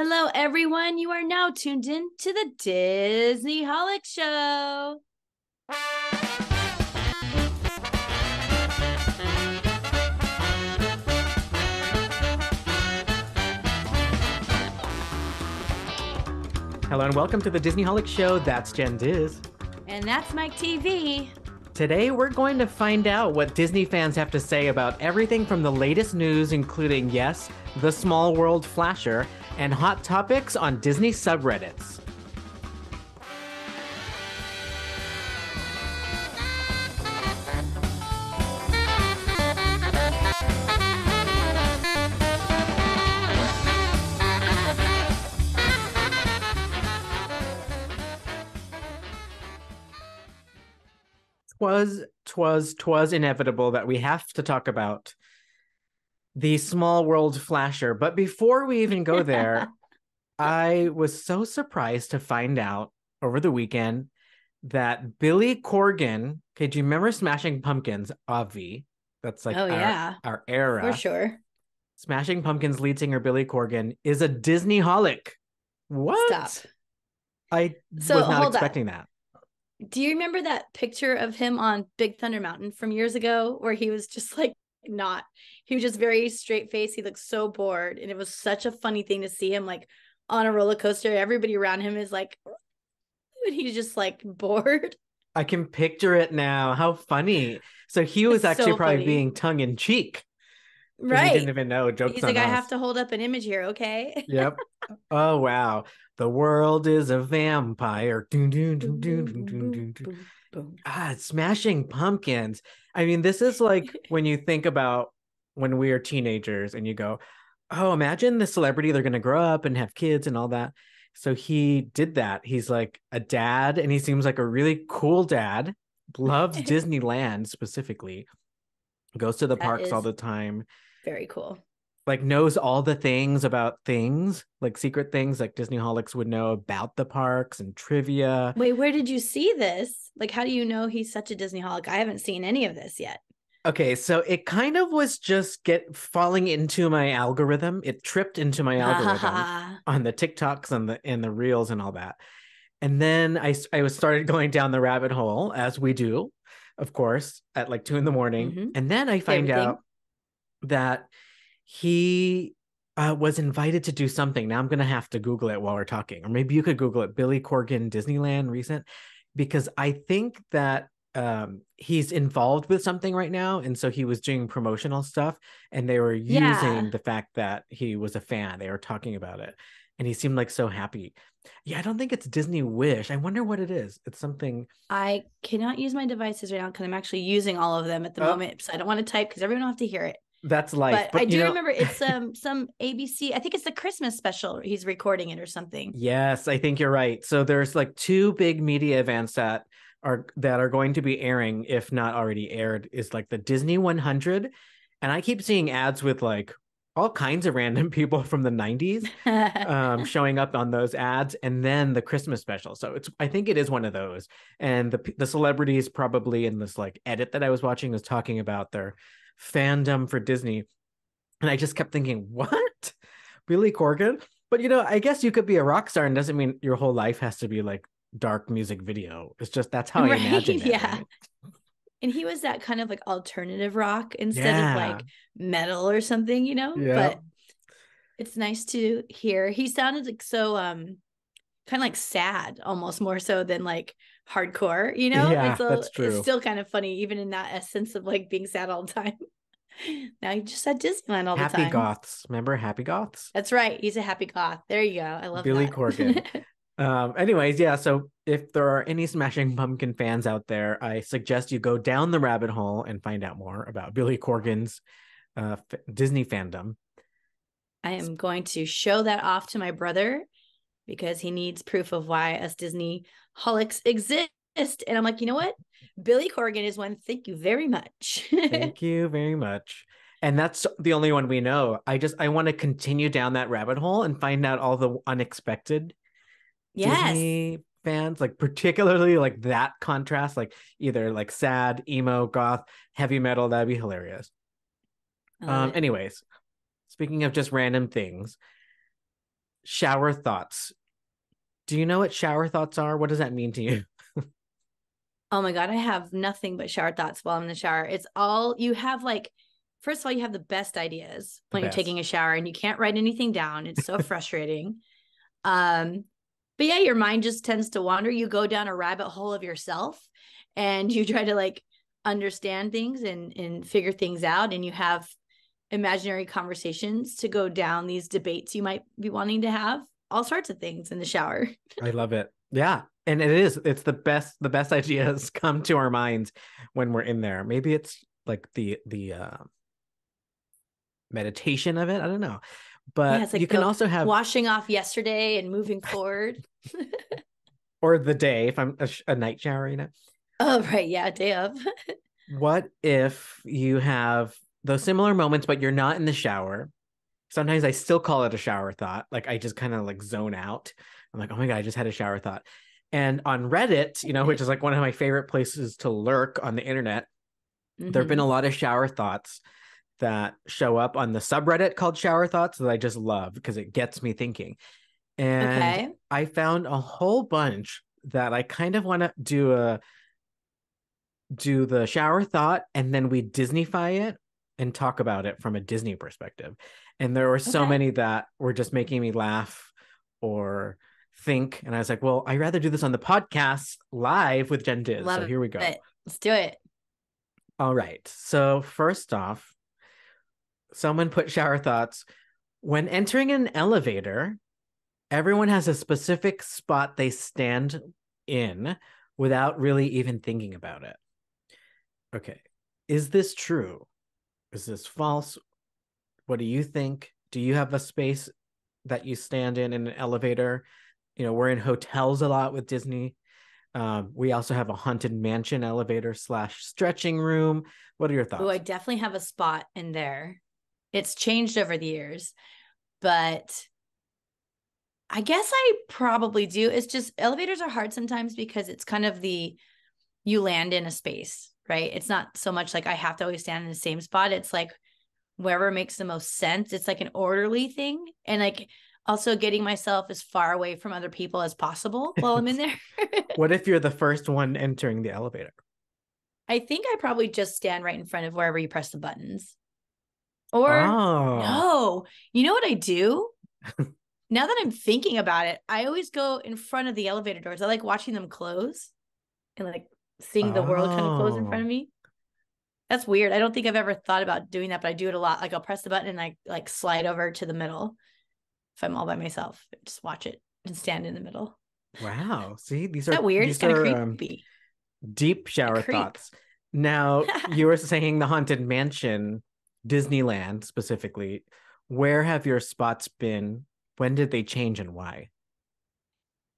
Hello, everyone. You are now tuned in to the Disneyholic Show. Hello and welcome to the Disneyholic Show. That's Jen Diz. And that's Mike TV. Today we're going to find out what Disney fans have to say about everything from the latest news, including, yes, the Small World Flasher, and hot topics on Disney subreddits. Twas inevitable that we have to talk about the Small World Flasher. But before we even go there, I was so surprised to find out over the weekend that Billy Corgan, okay, do you remember Smashing Pumpkins, Avi? That's like our era. For sure. Smashing Pumpkins lead singer Billy Corgan is a Disneyholic. What? Stop. I was not expecting that. Do you remember that picture of him on Big Thunder Mountain from years ago where he was just like he was just very straight faced. He looked so bored. And it was such a funny thing to see him like on a roller coaster. Everybody around him is like, and he's just like bored. I can picture it now. How funny. So he was actually probably being tongue in cheek. Right. He didn't even know. Jokes He's on like, us. I have to hold up an image here, okay? Yep. Oh, wow. The world is a vampire. Smashing Pumpkins. I mean, this is like when you think about when we are teenagers and you go, oh, imagine the celebrity. They're going to grow up and have kids and all that. So he did that. He's like a dad and he seems like a really cool dad. Loves Disneyland specifically. Goes to the parks all the time. Very cool. Like knows all the things about things, like secret things like Disneyholics would know about the parks and trivia. Wait, where did you see this? Like, how do you know he's such a Disneyholic? I haven't seen any of this yet. Okay, so it kind of was just falling into my algorithm. It tripped into my algorithm on the TikToks and the reels and all that. And then I started going down the rabbit hole, as we do, of course, at like 2 a.m. Mm-hmm. And then I find out that he was invited to do something. Now I'm going to have to Google it while we're talking. Or maybe you could Google it, Billy Corgan Disneyland recent, because I think that he's involved with something right now. And so he was doing promotional stuff and they were using the fact that he was a fan. They were talking about it. And he seemed like so happy. Yeah, I don't think it's Disney Wish. I wonder what it is. It's something. I cannot use my devices right now because I'm actually using all of them at the moment. So I don't want to type because everyone will have to hear it. That's life. But I do remember it's some ABC. I think it's the Christmas special. He's recording it or something. Yes, I think you're right. So there's like 2 big media events that are going to be airing, if not already aired, is like the Disney 100. And I keep seeing ads with like all kinds of random people from the 90s showing up on those ads, and then the Christmas special. So I think it is one of those. And the celebrities probably in this like edit that I was watching was talking about their fandom for Disney. And I just kept thinking, what? Billy Corgan? But I guess you could be a rock star and doesn't mean your whole life has to be like dark music video. It's just that's how I imagine it. Yeah. Right? And he was that kind of like alternative rock instead of like metal or something, but it's nice to hear. He sounded like so kind of like sad, almost more so than like hardcore, Yeah, that's true. It's still kind of funny, even in that essence of like being sad all the time. Now you just at Disneyland all the time. Happy Goths. Remember Happy Goths? That's right. He's a happy goth. There you go. I love Billy that. Corgan. Anyways, yeah. So if there are any Smashing Pumpkin fans out there, I suggest you go down the rabbit hole and find out more about Billy Corgan's Disney fandom. I am going to show that off to my brother because he needs proof of why us Disneyholics exist. And I'm like, you know what? Billy Corgan is one. Thank you very much. Thank you very much. And that's the only one we know. I want to continue down that rabbit hole and find out all the unexpected Disney fans, like particularly like that contrast, like either like sad, emo, goth, heavy metal. That'd be hilarious. Anyways, speaking of just random things, shower thoughts. Do you know what shower thoughts are? What does that mean to you? Oh my God, I have nothing but shower thoughts while I'm in the shower. It's all you have, like, first of all, you have the best ideas The when you're best. taking a shower and you can't write anything down. It's so frustrating. Um, but yeah, your mind just tends to wander. You go down a rabbit hole of yourself and you try to like understand things and figure things out, and you have imaginary conversations to go down these debates you might be wanting to have, all sorts of things in the shower. I love it. Yeah. And it's the best ideas come to our minds when we're in there. Maybe it's like the meditation of it. I don't know. Yeah, But it's you like can the also have, washing off yesterday and moving forward. or the day, if I'm a night shower, Oh, right. Yeah, day of. What if you have those similar moments, but you're not in the shower? Sometimes I still call it a shower thought. Like I just kind of like zone out. I'm like, oh my God, I just had a shower thought. And on Reddit, which is like one of my favorite places to lurk on the internet, there have been a lot of shower thoughts that show up on the subreddit called Shower Thoughts that I just love because it gets me thinking. And Okay. I found a whole bunch that I kind of want to do the shower thought, and then we Disneyfy it and talk about it from a Disney perspective. And there were so Okay. many that were just making me laugh or think. And I was like, well, I'd rather do this on the podcast live with Jen Diz. So Love here we go. it. Let's do it. All right. So first off, someone put shower thoughts. When entering an elevator, everyone has a specific spot they stand in without really even thinking about it. Okay. Is this true? Is this false? What do you think? Do you have a space that you stand in an elevator? We're in hotels a lot with Disney. We also have a haunted mansion elevator / stretching room. What are your Oh, I thoughts? definitely have a spot in there. It's changed over the years, but I guess I probably do. It's just elevators are hard sometimes because it's kind of you land in a space, right? It's not so much like I have to always stand in the same spot. It's like wherever makes the most sense. It's like an orderly thing. And like also getting myself as far away from other people as possible while I'm in there. What if you're the first one entering the elevator? I think I probably just stand right in front of wherever you press the buttons. Or Oh, no, you know what I do? Now that I'm thinking about it, I always go in front of the elevator doors. I like watching them close and like seeing the world kind of close in front oh, of me. That's weird. I don't think I've ever thought about doing that, but I do it a lot. Like I'll press the button and I like slide over to the middle if I'm all by myself. Just watch it and stand in the middle. wow. See, these Is are that weird? It's these kind of are creepy. deep A shower creep. thoughts. Now, you were saying the Haunted Mansion, Disneyland specifically. Where have your spots been? When did they change and why?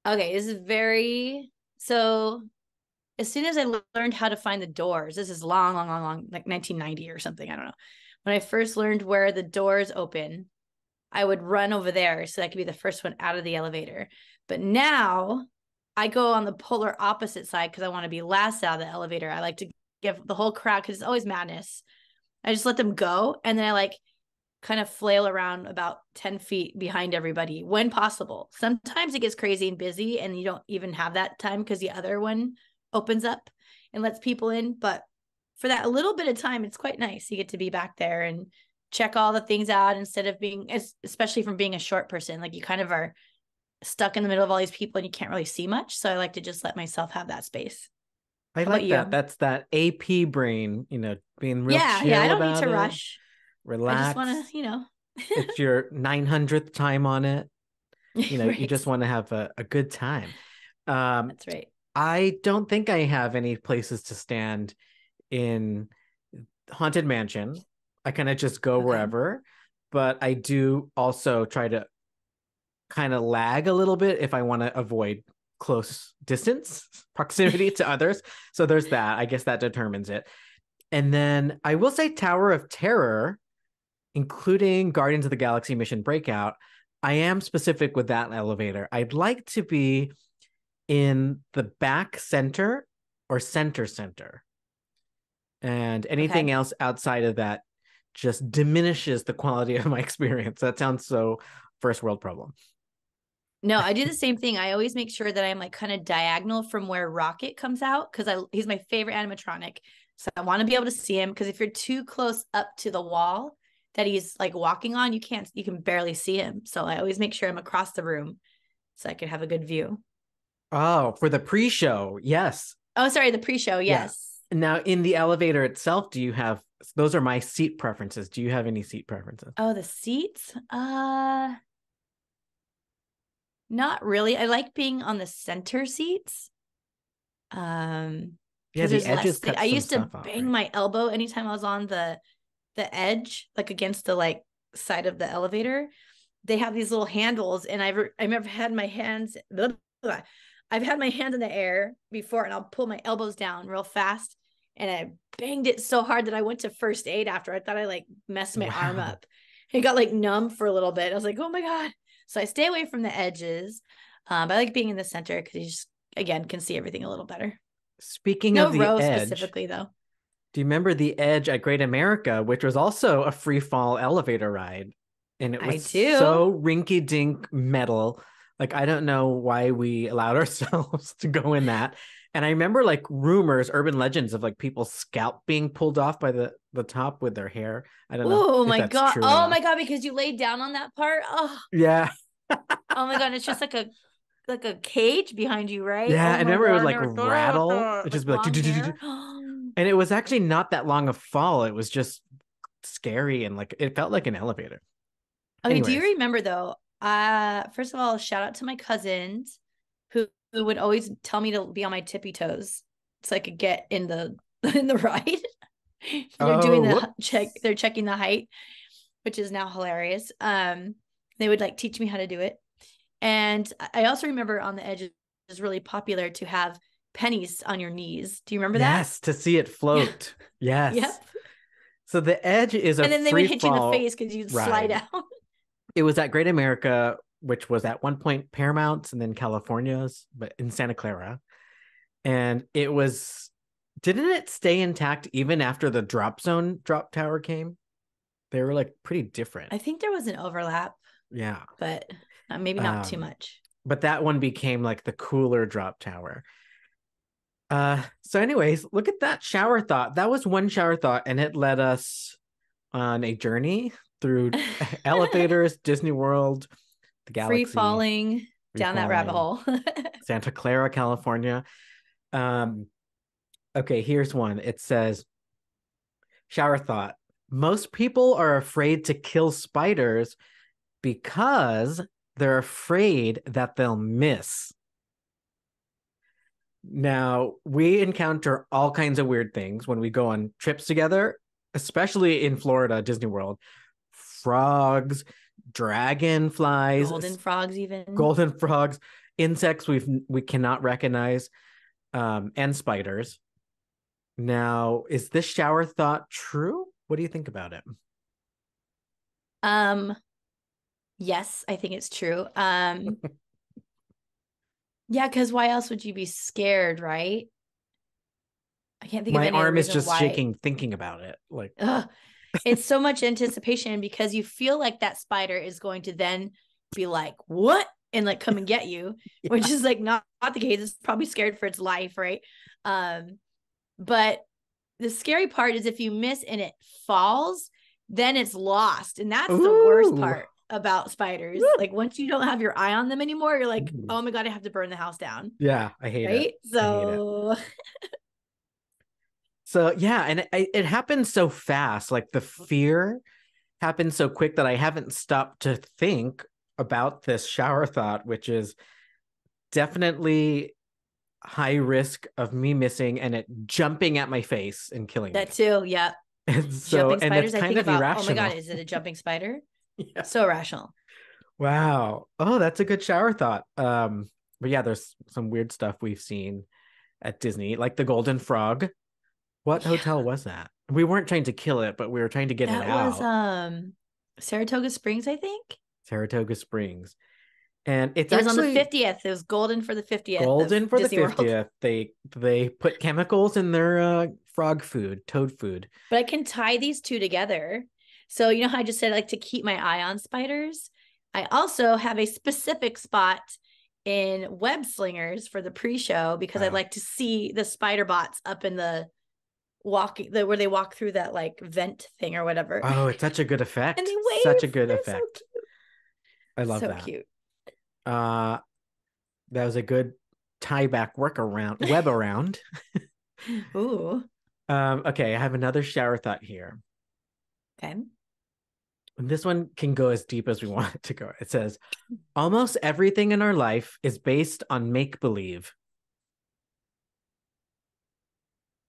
Okay, this is very so as soon as I learned how to find the doors, this is long, long, long, long, like 1990 or something. I don't know. When I first learned where the doors open, I would run over there so that I could be the first one out of the elevator. But now I go on the polar opposite side because I want to be last out of the elevator. I like to give the whole crowd, because it's always madness. I just let them go. And then I like kind of flail around about 10 feet behind everybody when possible. Sometimes it gets crazy and busy and you don't even have that time because the other one opens up and lets people in. But for that little bit of time, it's quite nice. You get to be back there and check all the things out instead of being, especially from being a short person, like you kind of are stuck in the middle of all these people and you can't really see much. So I like to just let myself have that space. I How about like that. you? That's that AP brain, being real Yeah, I chill don't need about to it, rush. I just want relax. to. It's your 900th time on it. You Right. just want to have a good time. Um, That's right. I don't think I have any places to stand in Haunted Mansion. I kind of just go Okay. wherever, but I do also try to kind of lag a little bit if I want to avoid close distance proximity to others. So there's that. I guess that determines it. And then I will say Tower of Terror, including Guardians of the Galaxy Mission Breakout. I am specific with that elevator. I'd like to be in the back center or center. And anything Okay. else outside of that just diminishes the quality of my experience. That sounds so first world problem. No, I do the same thing. I always make sure that I'm like kind of diagonal from where Rocket comes out because he's my favorite animatronic. So I want to be able to see him because if you're too close up to the wall that he's like walking on, you can barely see him. So I always make sure I'm across the room so I can have a good view. Oh, for the pre-show. Yes. Oh, sorry, the pre-show. Yeah. Yes. Now in the elevator itself, do you have those are my seat preferences. Do you have any seat preferences? Oh, the seats? Not really. I like being on the center seats. Yeah, Because the there's edges less cut I some used to stuff off, bang right? my elbow anytime I was on the edge, like against the like side of the elevator. They have these little handles, and I remember had my hands. Blah, blah. I've had my hand in the air before, and I'll pull my elbows down real fast, and I banged it so hard that I went to first aid after. I thought I like messed my arm Wow. up. It got like numb for a little bit. I was like, oh my god. So I stay away from the edges. But I like being in the center because you just again can see everything a little better. Speaking No of the row edge, specifically though. do you remember the edge at Great America, which was also a free fall elevator ride? And it I was do. so rinky dink metal. Like, I don't know why we allowed ourselves to go in that. And I remember like rumors, urban legends of like people's scalp being pulled off by the top with their hair. I don't know Oh if my that's god. true or Oh not. my god, because you laid down on that part. Oh, Yeah. oh my god. It's just like a cage behind you, right? Yeah. Oh I my remember it god, would I like never thought about rattle. It that. just Like be like, long hair. and it was actually not that long a fall. It was just scary and like it felt like an elevator. Okay, do you Anyways. remember though? First of all, shout out to my cousins who would always tell me to be on my tippy toes so I could get in the in the ride. They're doing Oh, the check, whoops. they're checking the height, which is now hilarious. They would like teach me how to do it. And I also remember on the edge it was really popular to have pennies on your knees. Do you remember that? Yes, to see it Yeah. float. Yes. Yep. So the Edge is a And then they would free hit you in the fall face because you'd slide ride. out. It was at Great America, which was at one point Paramount's and then California's, but in Santa Clara. And it was, didn't it stay intact even after the drop zone drop tower came? They were like pretty different. I think there was an overlap, Yeah. but maybe not too Um, much. but that one became like the cooler drop tower. So anyways, look at that shower thought. That was one shower thought, and it led us on a journey through elevators, Disney World, the Free galaxy, falling free down that rabbit falling, hole. Santa Clara, California. Um, okay, here's one. It says, shower thought. Most people are afraid to kill spiders because they're afraid that they'll miss. Now, we encounter all kinds of weird things when we go on trips together, especially in Florida, Disney World. Frogs, Golden dragonflies, frogs, even. golden frogs, insects we cannot recognize, and spiders. Now, is this shower thought true? What do you think about it? Um, yes, I think it's true. Yeah, because why else would you be scared, right? I can't think of My any other arm is reason just why. shaking thinking about it. Like, Ugh, it's so much anticipation because you feel like that spider is going to then be like, what? And like come and get you, which yeah. is like not the case. It's probably scared for its life, right? Um, but the scary part is if you miss and it falls, then it's lost. And that's the worst Ooh. part about spiders. Woo. Like once you don't have your eye on them anymore, you're like, Ooh. oh my God, I have to burn the house down. Yeah, I hate it. Right. I hate it. So So yeah, and it happened so fast. Like the fear happened so quick that I haven't stopped to think about this shower thought, which is definitely high risk of me missing and it jumping at my face and killing that me. too. Yeah. And so, Jumping and it's spiders. I kind think of about, oh my God, irrational. is it a jumping spider? Yeah. So irrational. Wow. Oh, that's a good shower thought. But yeah, there's some weird stuff we've seen at Disney, like the Golden Frog. What hotel Yeah. was that? We weren't trying to kill it, but we were trying to get it That was out. Saratoga Springs, I think. Saratoga Springs. And it's It was on the actually 50th. It was golden for the 50th of golden for the Disney World. 50th. They put chemicals in their frog food, toad food. But I can tie these two together. So you know how I just said I like to keep my eye on spiders? I also have a specific spot in Web Slingers for the pre-show because I'd like to see the spider bots up in the where they walk through that like vent thing or whatever. Oh, it's such a good effect. And they wave. Such a good They're effect. So cute. I love so that. Cute. That was a good tie back web around. Ooh. Okay, I have another shower thought here. Okay. And this one can go as deep as we want it to go. It says, almost everything in our life is based on make-believe.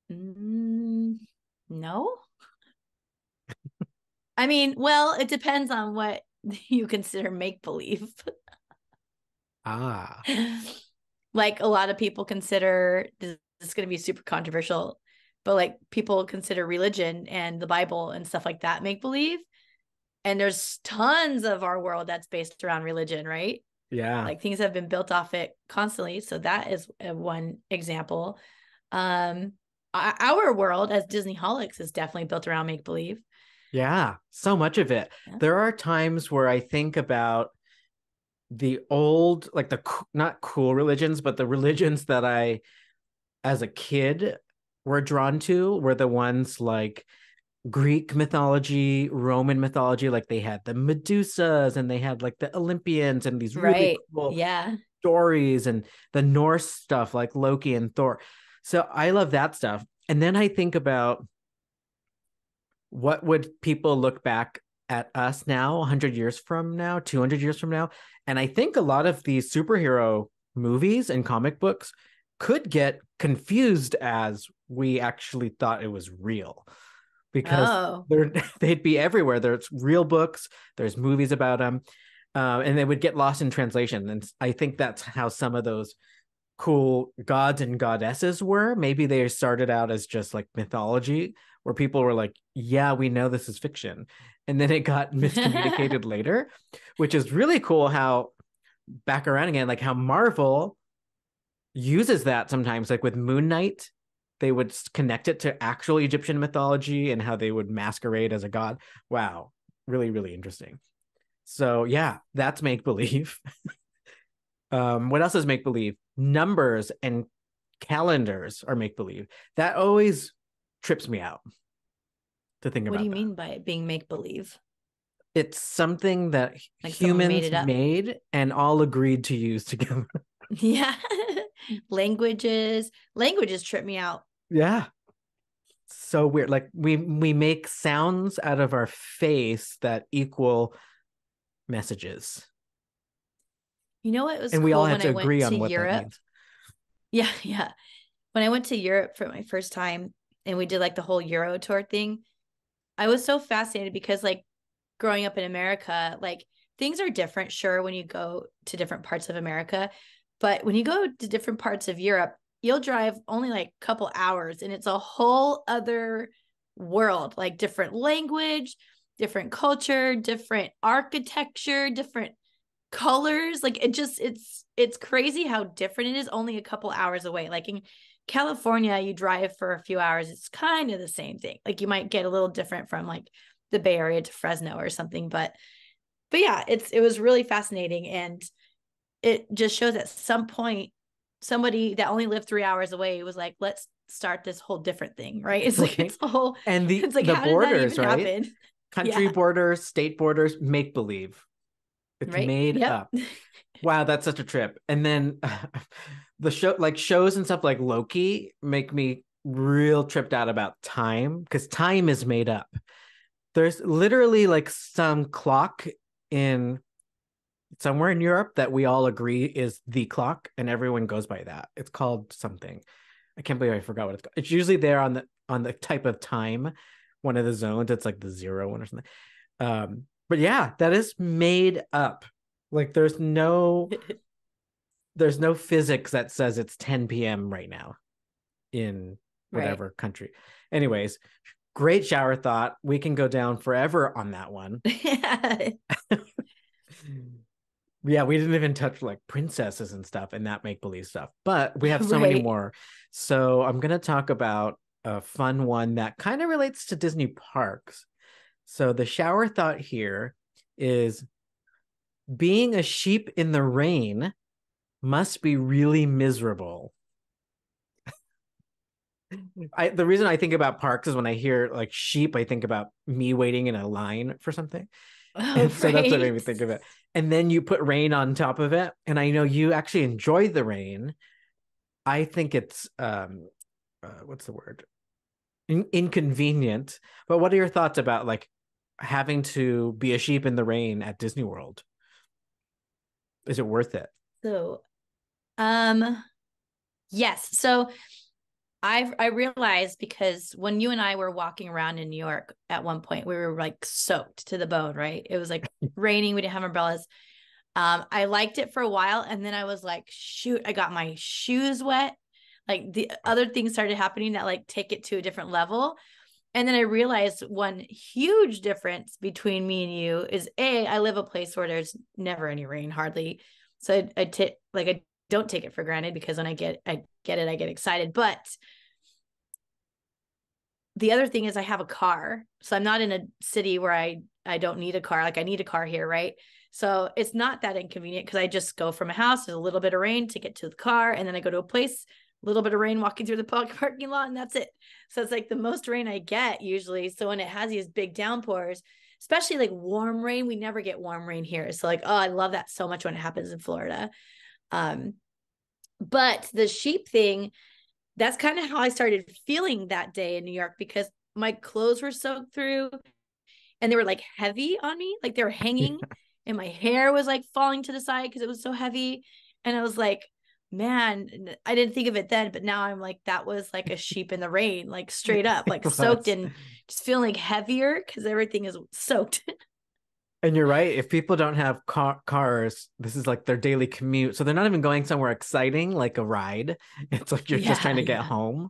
No. I mean, well, it depends on what you consider make-believe. Like a lot of people consider, this is going to be super controversial, but like people consider religion and the Bible and stuff like that make-believe. And there's tons of our world that's based around religion, right? Yeah. Like things have been built off it constantly. So that is one example. Our world as Disneyholics is definitely built around make-believe. Yeah, so much of it. Yeah. There are times where I think about the old, like the not cool religions, but the religions that I, as a kid, were drawn to were the ones like Greek mythology, Roman mythology, like they had the Medusas and they had like the Olympians and these really cool stories, and the Norse stuff like Loki and Thor. So I love that stuff. And then I think about what would people look back at us now, 100 years from now, 200 years from now. And I think a lot of these superhero movies and comic books could get confused as we actually thought it was real, because they'd be everywhere. There's real books, there's movies about them, and they would get lost in translation. And I think that's how some of those cool gods and goddesses were. Maybe they started out as just like mythology, where people were like, yeah, we know this is fiction. And then it got miscommunicated later, which is really cool how, back around again, like how Marvel uses that sometimes, like with Moon Knight, they would connect it to actual Egyptian mythology and how they would masquerade as a god. Wow. Really, really interesting. So yeah, that's make-believe. What else is make-believe? Numbers and calendars are make-believe. That always trips me out to think about. What do you mean by it being make-believe? It's something that like humans made and all agreed to use together. Yeah. Languages trip me out. Yeah. So weird. Like we make sounds out of our face that equal messages. You know what was and cool we all have when to I agree went on to what Europe? That means. Yeah. When I went to Europe for my first time and we did like the whole Euro tour thing, I was so fascinated because like growing up in America, like things are different, sure, when you go to different parts of America. But when you go to different parts of Europe, you'll drive only like a couple hours and it's a whole other world, like different language, different culture, different architecture, different colors. Like it's crazy how different it is only a couple hours away. Like in California, you drive for a few hours, it's kind of the same thing. Like you might get a little different from like the Bay Area to Fresno or something, but yeah, it was really fascinating. And it just shows at some point somebody that only lived 3 hours away was like, let's start this whole different thing, right? It's like it's a whole, and it's like the how borders, did that even right? happen? Country borders, state borders, make believe. It's made up. Wow, that's such a trip. And then the shows and stuff like Loki make me real tripped out about time, because time is made up. There's literally like some clock in somewhere in Europe that we all agree is the clock, and everyone goes by that. It's called something. I can't believe I forgot what it's called. It's usually there on the type of time, one of the zones. It's like the 0 one or something. But yeah, that is made up. Like there's no physics that says it's 10 p.m. right now in whatever country. Anyways, great shower thought. We can go down forever on that one. Yeah, we didn't even touch like princesses and stuff and that make-believe stuff, but we have so many more. So I'm going to talk about a fun one that kind of relates to Disney parks. So the shower thought here is being a sheep in the rain must be really miserable. The reason I think about parks is when I hear like sheep, I think about me waiting in a line for something. Oh, And so that's what made me right. think of it. And then you put rain on top of it. And I know you actually enjoy the rain. I think it's what's the word? Inconvenient. But what are your thoughts about like having to be a sheep in the rain at Disney World? Is it worth it? So, um, yes. So I realized because when you and I were walking around in New York at one point, we were like soaked to the bone, right? It was like raining. We didn't have umbrellas. I liked it for a while, and then I was like, shoot, I got my shoes wet. Like the other things started happening that like take it to a different level. And then I realized one huge difference between me and you is I live a place where there's never any rain, hardly. So I don't take it for granted because when I get it, I get excited. But the other thing is I have a car. So I'm not in a city where I don't need a car. Like I need a car here, right? So it's not that inconvenient because I just go from a house, there's a little bit of rain to get to the car, and then I go to a place, a little bit of rain walking through the parking lot, and that's it. So it's like the most rain I get usually. So when it has these big downpours, especially like warm rain, we never get warm rain here. So like, oh, I love that so much when it happens in Florida. But the sheep thing, that's kind of how I started feeling that day in New York because my clothes were soaked through and they were like heavy on me, like they were hanging, and my hair was like falling to the side because it was so heavy. And I was like, man, I didn't think of it then, but now I'm like, that was like a sheep in the rain, like straight up, like soaked and just feeling like heavier because everything is soaked. And you're right. If people don't have cars, this is like their daily commute. So they're not even going somewhere exciting like a ride. It's like you're just trying to get home.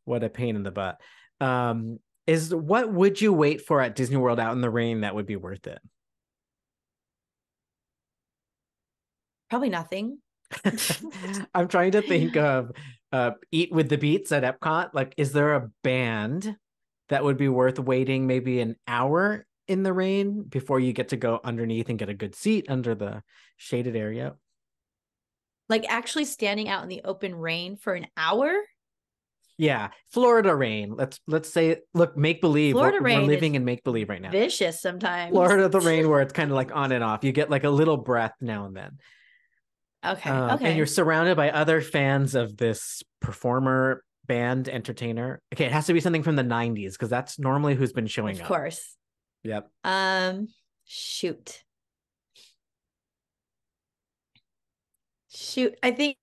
What a pain in the butt. Is what would you wait for at Disney World out in the rain that would be worth it? Probably nothing. I'm trying to think of Eat with the Beats at Epcot. Like, is there a band that would be worth waiting maybe an hour in the rain before you get to go underneath and get a good seat under the shaded area? Like actually standing out in the open rain for an hour? Yeah, Florida rain. Let's say, look, make believe. Florida We're rain living is in make believe right now. vicious sometimes. Florida the rain where it's kind of like on and off. You get like a little breath now and then. Okay. And you're Okay. surrounded by other fans of this performer, band, entertainer. Okay, it has to be something from the 90s because that's normally who's been showing Of up. course. Yep. Shoot. Shoot. I think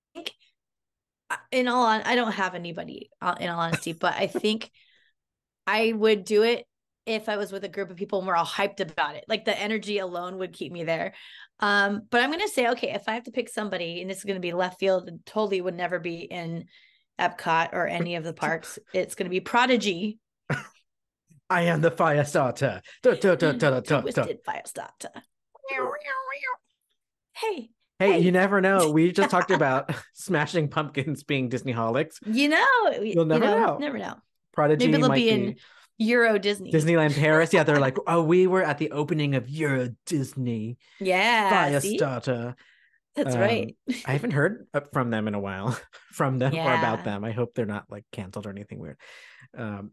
I don't have anybody in all honesty, but I think I would do it if I was with a group of people and we're all hyped about it. Like the energy alone would keep me there. But I'm gonna say, okay, if I have to pick somebody, and this is gonna be left field and totally would never be in Epcot or any of the parks, it's gonna be Prodigy. I am the fire starter. Twisted fire starter. Hey, Hey, you hey. never know. We just talked about Smashing Pumpkins being Disneyholics. You'll never know. Never know. Maybe Prodigy they'll might be in be Euro Disney. Disneyland Paris. Yeah, they're like, oh, we were at the opening of Euro Disney Yeah, see? Firestarter. That's right. I haven't heard from them in a while, from them or about Yeah. them. I hope they're not like canceled or anything weird. Um,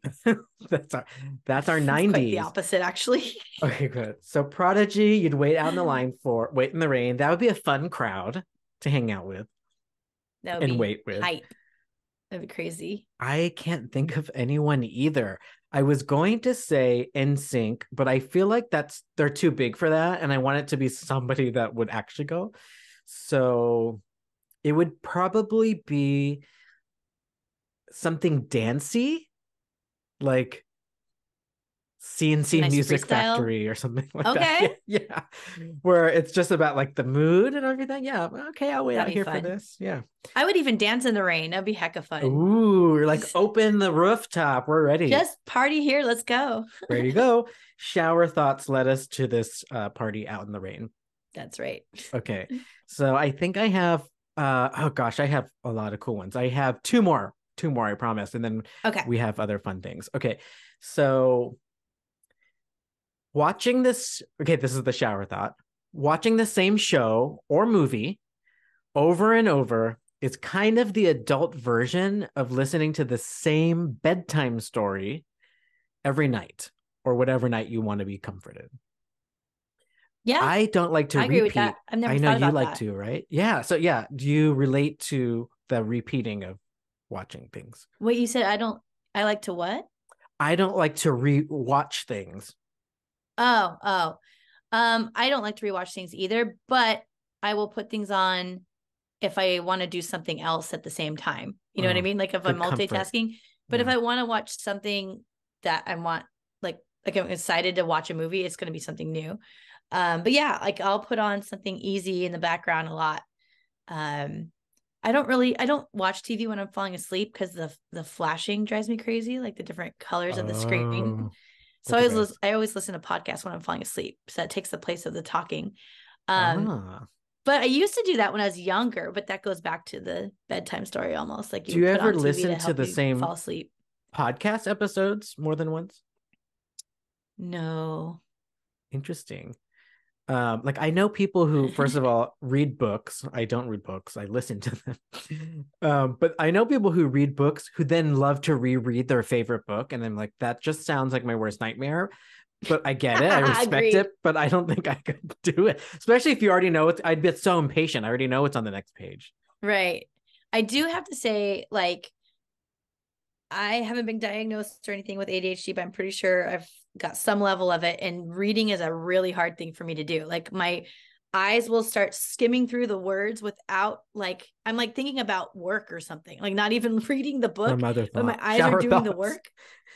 that's our that's our It's quite the 90s. opposite, actually. Okay, good. So Prodigy, you'd wait out in the line for wait in the rain. That would be a fun crowd to hang out with That would and be wait with. hype. That'd be crazy. I can't think of anyone either. I was going to say NSYNC, but I feel like they're too big for that, and I want it to be somebody that would actually go. So it would probably be something dancey, like Some CNC nice Music freestyle. Factory or something like that. Okay. Yeah, yeah. Where it's just about like the mood and everything. Yeah. Okay, I'll wait out That'd be here for fun. this. Yeah. I would even dance in the rain. That'd be hecka fun. Ooh, like Just, open the rooftop. We're ready. just party here. Let's go. Ready to go. Shower thoughts led us to this party out in the rain. That's right. Okay. So I think I have oh gosh, I have a lot of cool ones. I have two more, I promise. And then Okay. we have other fun things. Okay. So watching this, okay, this is the shower thought. watching the same show or movie over and over is kind of the adult version of listening to the same bedtime story every night or whatever night you want to be comforted. Yeah, I don't like to I agree with repeat. that. I've never I know thought you about like that. to, right? Yeah. So yeah, do you relate to the repeating of watching things? What you said, I like to what? I don't like to re-watch things. Oh. I don't like to rewatch things either, but I will put things on if I want to do something else at the same time. You know what I Oh, mean? Like if I'm good comfort. multitasking. But if Yeah. I want to watch something that I want, like I'm excited to watch a movie, it's going to be something new. But yeah, like I'll put on something easy in the background a lot. Um, I don't watch TV when I'm falling asleep because the flashing drives me crazy, like the different colors of the screen. Oh, So polka guys. I always listen to podcasts when I'm falling asleep. So that takes the place of the talking. Um, Ah. but I used to do that when I was younger, but that goes back to the bedtime story almost. Like you Do would you put ever on TV to listen to help the you fall same asleep. podcast episodes more than once? No. Interesting. Like I know people who, first of all, read books. I don't read books. I listen to them. But I know people who read books who then love to reread their favorite book, and I'm like, that just sounds like my worst nightmare. But I get it. I respect Agreed. it, but I don't think I could do it. Especially if you already know it. I'd get so impatient. I already know what's on the next page. Right. I do have to say, like, I haven't been diagnosed or anything with ADHD, but I'm pretty sure I've got some level of it. And reading is a really hard thing for me to do. Like my eyes will start skimming through the words without like I'm like thinking about work or something, like not even reading the book, Some other but my thought. eyes are Shower doing the thoughts. work.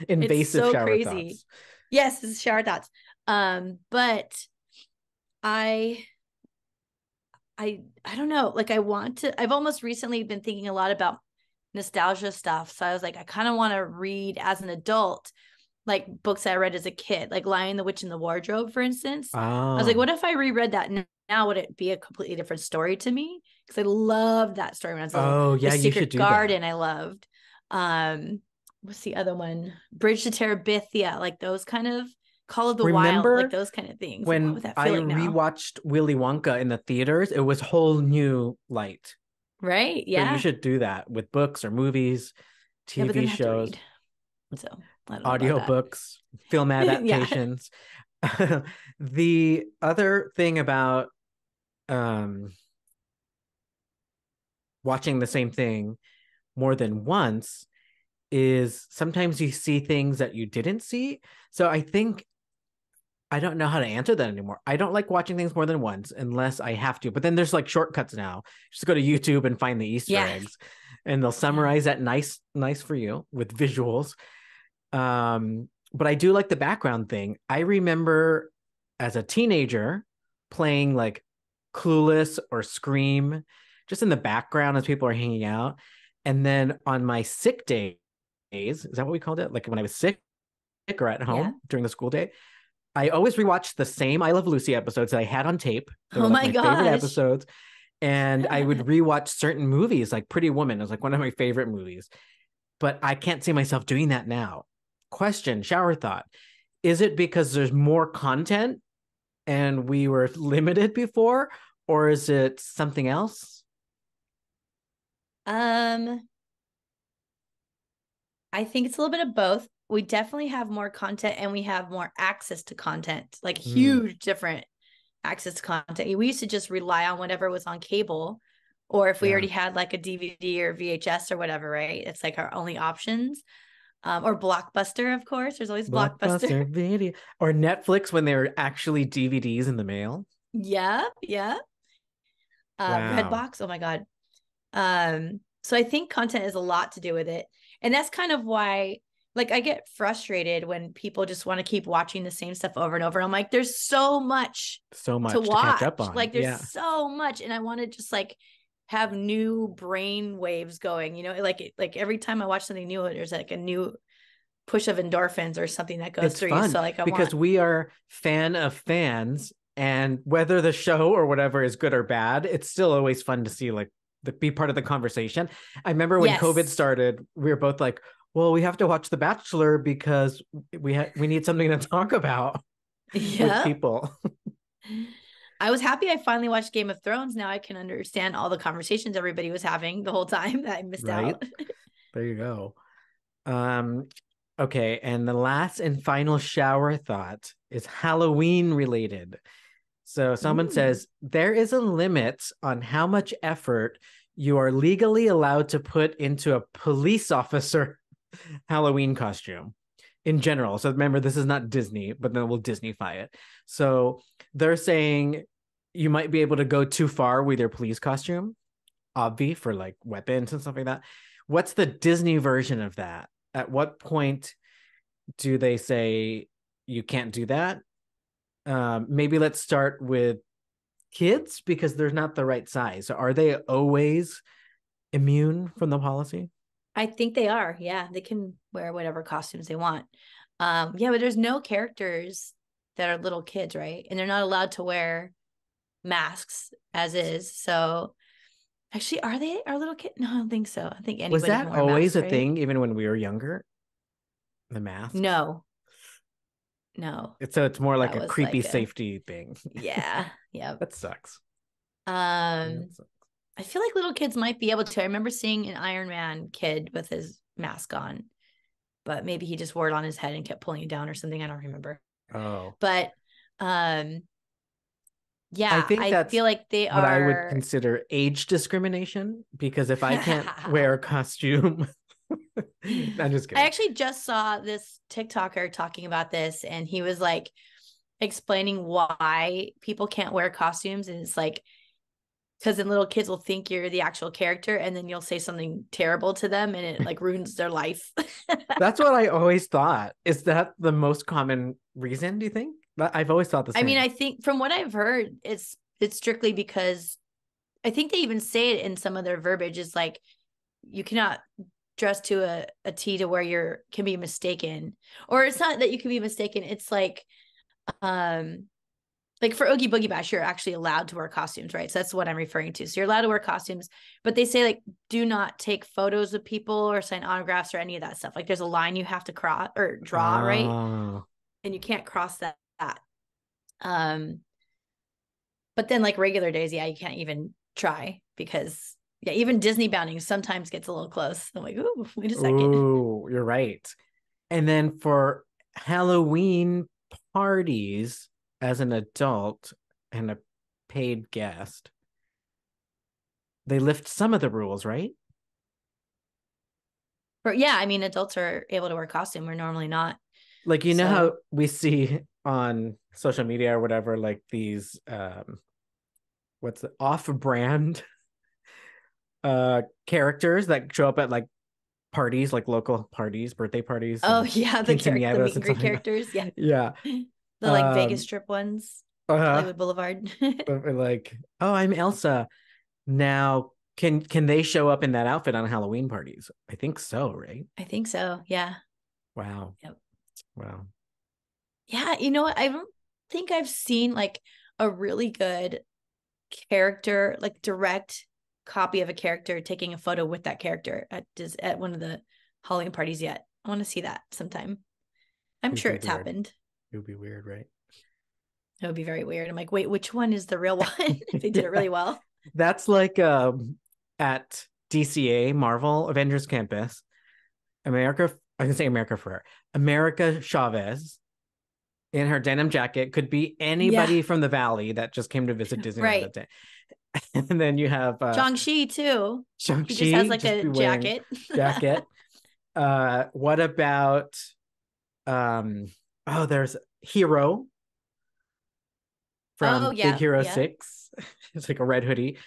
It's Invasive so shower crazy. thoughts. Yes, this is shower thoughts. But I I don't know. Like I want to. I've almost recently been thinking a lot about nostalgia stuff. So I was like, I kind of want to read as an adult, like books I read as a kid, like Lion, the Witch, and the Wardrobe, for instance. I was like, Oh. what if I reread that now? Would it be a completely different story to me? Because I loved that story when I was little. Oh, The yeah, you should Secret do that. Garden, I loved. What's the other one? Bridge to Terabithia, like those kind of Call of the Wild, like Remember those kind of things. Like, what would when that I feel like now? rewatched Willy Wonka in the theaters? It was whole new light. Right? So you Yeah. should do that with books or movies, Yeah, but then TV I have to shows, read. So I don't know about that. audiobooks, film Yeah. adaptations. The other thing about um, watching the same thing more than once is sometimes you see things that you didn't see. So I think I don't know how to answer that anymore. I don't like watching things more than once unless I have to. But then there's like shortcuts now. Just go to YouTube and find the Easter Yeah. eggs, and they'll Yeah. summarize that nice for you with visuals. But I do like the background thing. I remember as a teenager playing like Clueless or Scream just in the background as people are hanging out. And then on my sick days, is that what we called it? Like when I was sick or at Yeah. home during the school day, I always rewatched the same I Love Lucy episodes that I had on tape. They were Oh like my my favorite gosh. episodes. And I would rewatch certain movies, like Pretty Woman is like one of my favorite movies. But I can't see myself doing that now. Question, shower thought. Is it because there's more content and we were limited before, or is it something else? Um, I think it's a little bit of both. We definitely have more content and we have more access to content, like Mm, huge different access to content. We used to just rely on whatever was on cable, or if we yeah. already had like a DVD or VHS or whatever, right? It's like our only options. Or Blockbuster, of course. There's always Blockbuster. Blockbuster video or Netflix when they're actually DVDs in the mail. Yeah, yeah. Wow. Redbox. Oh my God. So I think content is a lot to do with it. And that's kind of why like I get frustrated when people just want to keep watching the same stuff over and over. I'm like, there's so much So to much to catch up watch. on. Like there's Yeah. so much. And I want to just like have new brain waves going, like every time I watch something new, there's like a new push of endorphins or something that goes It's through you. fun So like I want, because we are fan of fans, and whether the show or whatever is good or bad, it's still always fun to see like be part of the conversation. I remember when COVID yes. started, we were both like, well, we have to watch The Bachelor because we need something to talk about with Yep. people. I was happy I finally watched Game of Thrones. Now I can understand all the conversations everybody was having the whole time that I missed Right? out. There you go. Okay, and the last and final shower thought is Halloween related. So someone Ooh. says there is a limit on how much effort you are legally allowed to put into a police officer Halloween costume in general. So remember, this is not Disney, but then we'll Disneyfy it. So they're saying you might be able to go too far with your police costume, obvi for like weapons and stuff like that. What's the Disney version of that? At what point do they say you can't do that? Maybe let's start with kids because they're not the right size. So are they always immune from the policy? I think they are. Yeah, they can wear whatever costumes they want. Yeah, but there's no characters that are little kids, right? And they're not allowed to wear masks as is. So actually, are little kids? No, I don't think so. I think Was anybody that can wear always masks, a right? thing, even when we were younger? The masks? No, no, It's more like that a was creepy like a safety thing. yeah, yeah. That sucks. That Um, sucks. I feel like little kids might be able to. I remember seeing an Iron Man kid with his mask on, but maybe he just wore it on his head and kept pulling it down or something. I don't remember. Oh, But um, I yeah, think I that's feel like they what I would are. consider age discrimination because if I can't wear a costume, I'm just I kidding. actually just saw this TikToker talking about this, and he was like explaining why people can't wear costumes. And it's like, because then little kids will think you're the actual character, and then you'll say something terrible to them, and it like ruins their life. That's what I always thought. Is that the most common reason, do you think? I've always thought the I mean, same. I think from what I've heard, it's strictly because I think they even say it in some of their verbiage is like you cannot dress to a T to where you're can be mistaken. Or it's not that you can be mistaken. It's um like for Oogie Boogie Bash, you're actually allowed to wear costumes, right? So that's what I'm referring to. So you're allowed to wear costumes, but they say like do not take photos of people or sign autographs or any of that stuff. Like there's a line you have to cross or draw, right? Oh, And you can't cross that. Um, but then like regular days, yeah, you can't even try because yeah, even Disney bounding sometimes gets a little close. I'm like, ooh, wait a second. ooh, you're right. And then for Halloween parties as an adult and a paid guest, they lift some of the rules, right? But yeah, I mean, adults are able to wear costume. We're normally not. Like you know how So we see on social media or whatever, like these what's the off-brand characters that show up at like parties, like local parties, birthday parties oh and yeah, the quinceañeras meet and and stuff greet like that. characters. Yeah. Yeah. The like Vegas Um strip ones, uh Hollywood Boulevard. like, oh, I'm Elsa. Now can they show up in that outfit on Halloween parties? I think so, right? I think so. Yeah. Wow. Yep. Wow. Yeah. You know what? I don't think I've seen like a really good character, like direct copy of a character taking a photo with that character at one of the Halloween parties yet. I want to see that sometime. I'm It would sure be it's weird. happened. It would be weird, right? It would be very weird. I'm like, wait, which one is the real one? If they did it Yeah. really well. That's like at DCA Marvel Avengers Campus, America, I can say America for America Chavez in her denim jacket could be Yeah, anybody from the Valley that just came to visit Disneyland right. that day. And then you have Shang-Chi too. He just has Shang-Chi like just a be wearing jacket. jacket. What about um there's Hero Oh from Big yeah, Hero yeah. 6. It's like a red hoodie.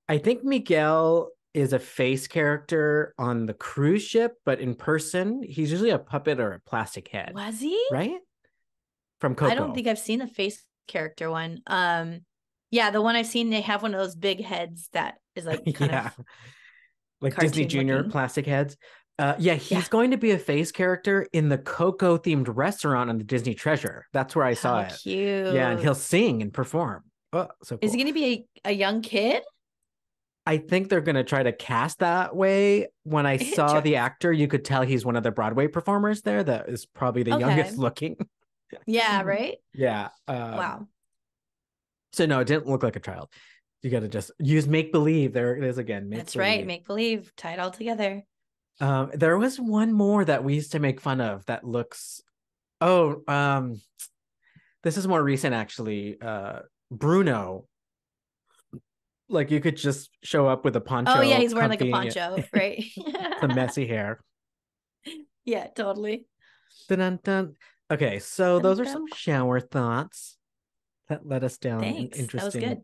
I think Miguel is a face character on the cruise ship, but in person, he's usually a puppet or a plastic head, Was he? right? From I don't Coco. think I've seen the face character one. Yeah, the one I've seen, they have one of those big heads that is like kind Yeah. of Like Disney cartoon Junior looking. plastic heads. Yeah, Yeah. he's going to be a face character in the Coco themed restaurant on the Disney Treasure. That's where I saw How it. Yeah, and cute. he'll sing and perform. Oh, so Is he cool. going to be a young kid? I think they're going to try to cast that way. When I saw the Interest. actor, you could tell he's one of the Broadway performers there that is probably the youngest Okay. looking. Yeah, right? Yeah. Wow. So no, it didn't look like a child. You got to just use make believe. There it is again. That's right. Make believe. Tie it all together. There was one more that we used to make fun of that looks. Oh, this is more recent actually. Bruno. Like you could just show up with a poncho. Oh yeah, he's wearing like a poncho, right? Some messy hair. Yeah, totally. Dun-dun-dun. Okay, so those are some shower thoughts that led us down an interesting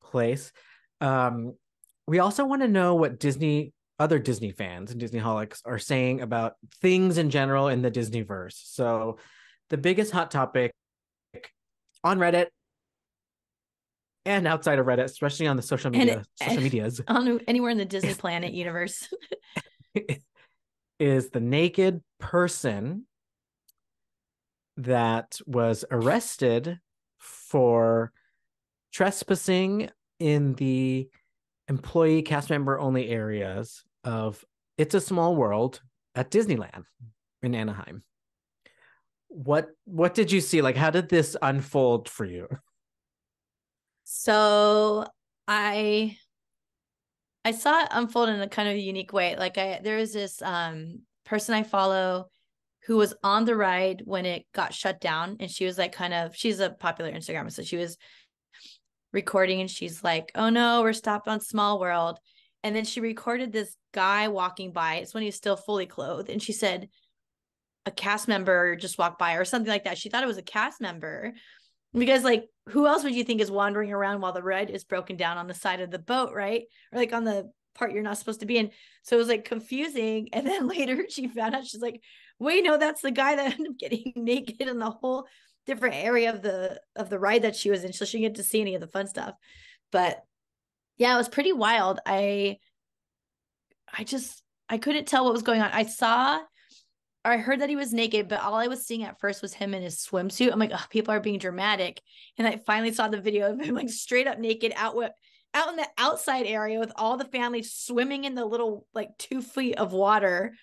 place. We also want to know what other Disney fans and Disneyholics are saying about things in general in the Disneyverse. So the biggest hot topic on Reddit and outside of Reddit, especially on the social medias, on anywhere in the Disney Planet universe, is the naked person that was arrested for trespassing in the employee cast member only areas of It's a Small World at Disneyland in Anaheim. What did you see? Like, how did this unfold for you? So I saw it unfold in a kind of unique way. Like there was this person I follow who was on the ride when it got shut down, and she was like she's a popular Instagrammer, so she was recording and she's like, oh no, we're stopped on Small World. And then she recorded this guy walking by. It's when he was still fully clothed, and she said a cast member just walked by or something like that. She thought it was a cast member, because like who else would you think is wandering around while the ride is broken down on the side of the boat, right? Or like on the part you're not supposed to be in. So it was like confusing. And then later she found out, she's like, wait, no, that's the guy that ended up getting naked in the whole different area of the ride that she was in. So she didn't get to see any of the fun stuff. But yeah, it was pretty wild. I couldn't tell what was going on. I heard that he was naked, but all I was seeing at first was him in his swimsuit. I'm like, oh, people are being dramatic. And I finally saw the video of him like straight up naked out in the outside area with all the family swimming in the little like 2 feet of water.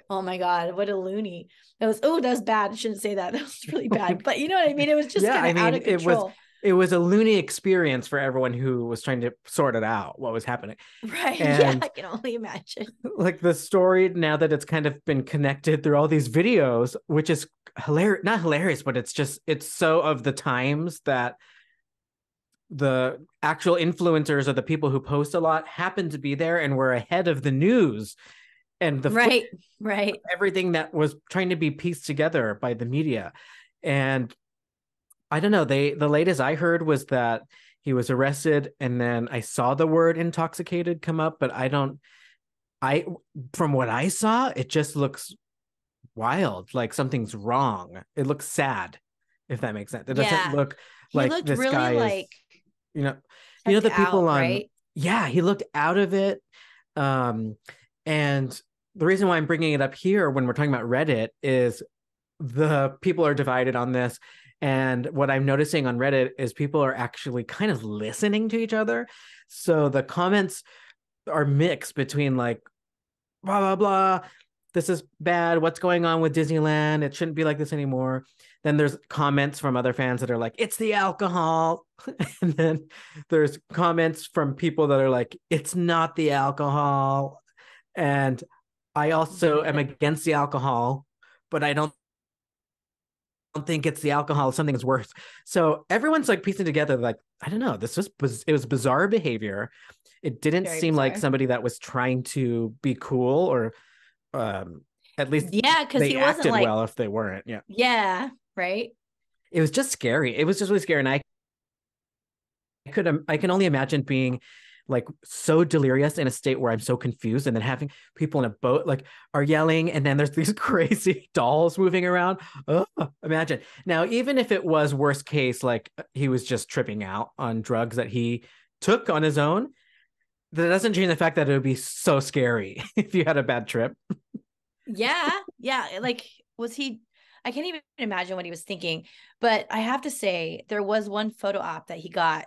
Oh my God, what a loony. That was bad. I shouldn't say that. That was really bad. But you know what I mean? It was just kind of out of control. It was a loony experience for everyone who was trying to sort it out, what was happening. Right. And yeah, I can only imagine. Like the story, now that it's kind of been connected through all these videos, which is hilarious, not hilarious, but it's so of the times that the actual influencers or the people who post a lot happen to be there and were ahead of the news and the right everything that was trying to be pieced together by the media. And I don't know, the latest I heard was that he was arrested, and then I saw the word intoxicated come up, but from what I saw, it just looks wild, like something's wrong. It looks sad, if that makes sense. It doesn't look like this really guy like, is, the people on, right? Yeah, he looked out of it. And the reason why I'm bringing it up here when we're talking about Reddit is the people are divided on this. And what I'm noticing on Reddit is people are actually kind of listening to each other. So the comments are mixed between like, blah, blah, blah. This is bad. What's going on with Disneyland? It shouldn't be like this anymore. Then there's comments from other fans that are like, it's the alcohol. And then there's comments from people that are like, it's not the alcohol. And I also am against the alcohol, but I don't think it's the alcohol. Something's worse. So everyone's like piecing together, like, I don't know, it was bizarre behavior. It didn't Very seem bizarre. Like somebody that was trying to be cool, or at least because he wasn't like, well if they weren't. Yeah, right. It was just scary. It was just really scary. And I can only imagine being like so delirious in a state where I'm so confused, and then having people in a boat like are yelling, and then there's these crazy dolls moving around. Oh, imagine. Now, even if it was worst case, like he was just tripping out on drugs that he took on his own, that doesn't change the fact that it would be so scary if you had a bad trip. Yeah. Like, I can't even imagine what he was thinking. But I have to say, there was one photo op that he got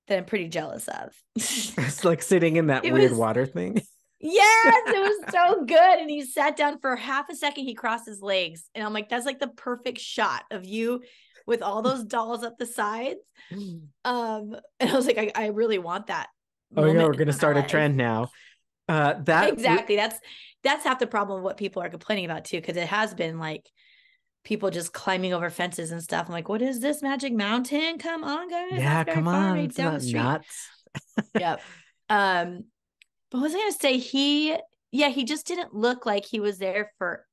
that I'm pretty jealous of. It's like sitting in that weird water thing. Yes, it was so good. And he sat down for half a second. He crossed his legs. And I'm like, that's like the perfect shot of you with all those dolls up the sides. And I was like, I really want that Oh yeah, moment we're in gonna my start a life. trend now. That Exactly. That's half the problem of what people are complaining about too, because it has been like people just climbing over fences and stuff. I'm like, what is this Magic Mountain? Come on, guys. Not yeah, very come far, on, right it's down the not street. nuts. Yep. But what was I gonna say? He just didn't look like he was there for,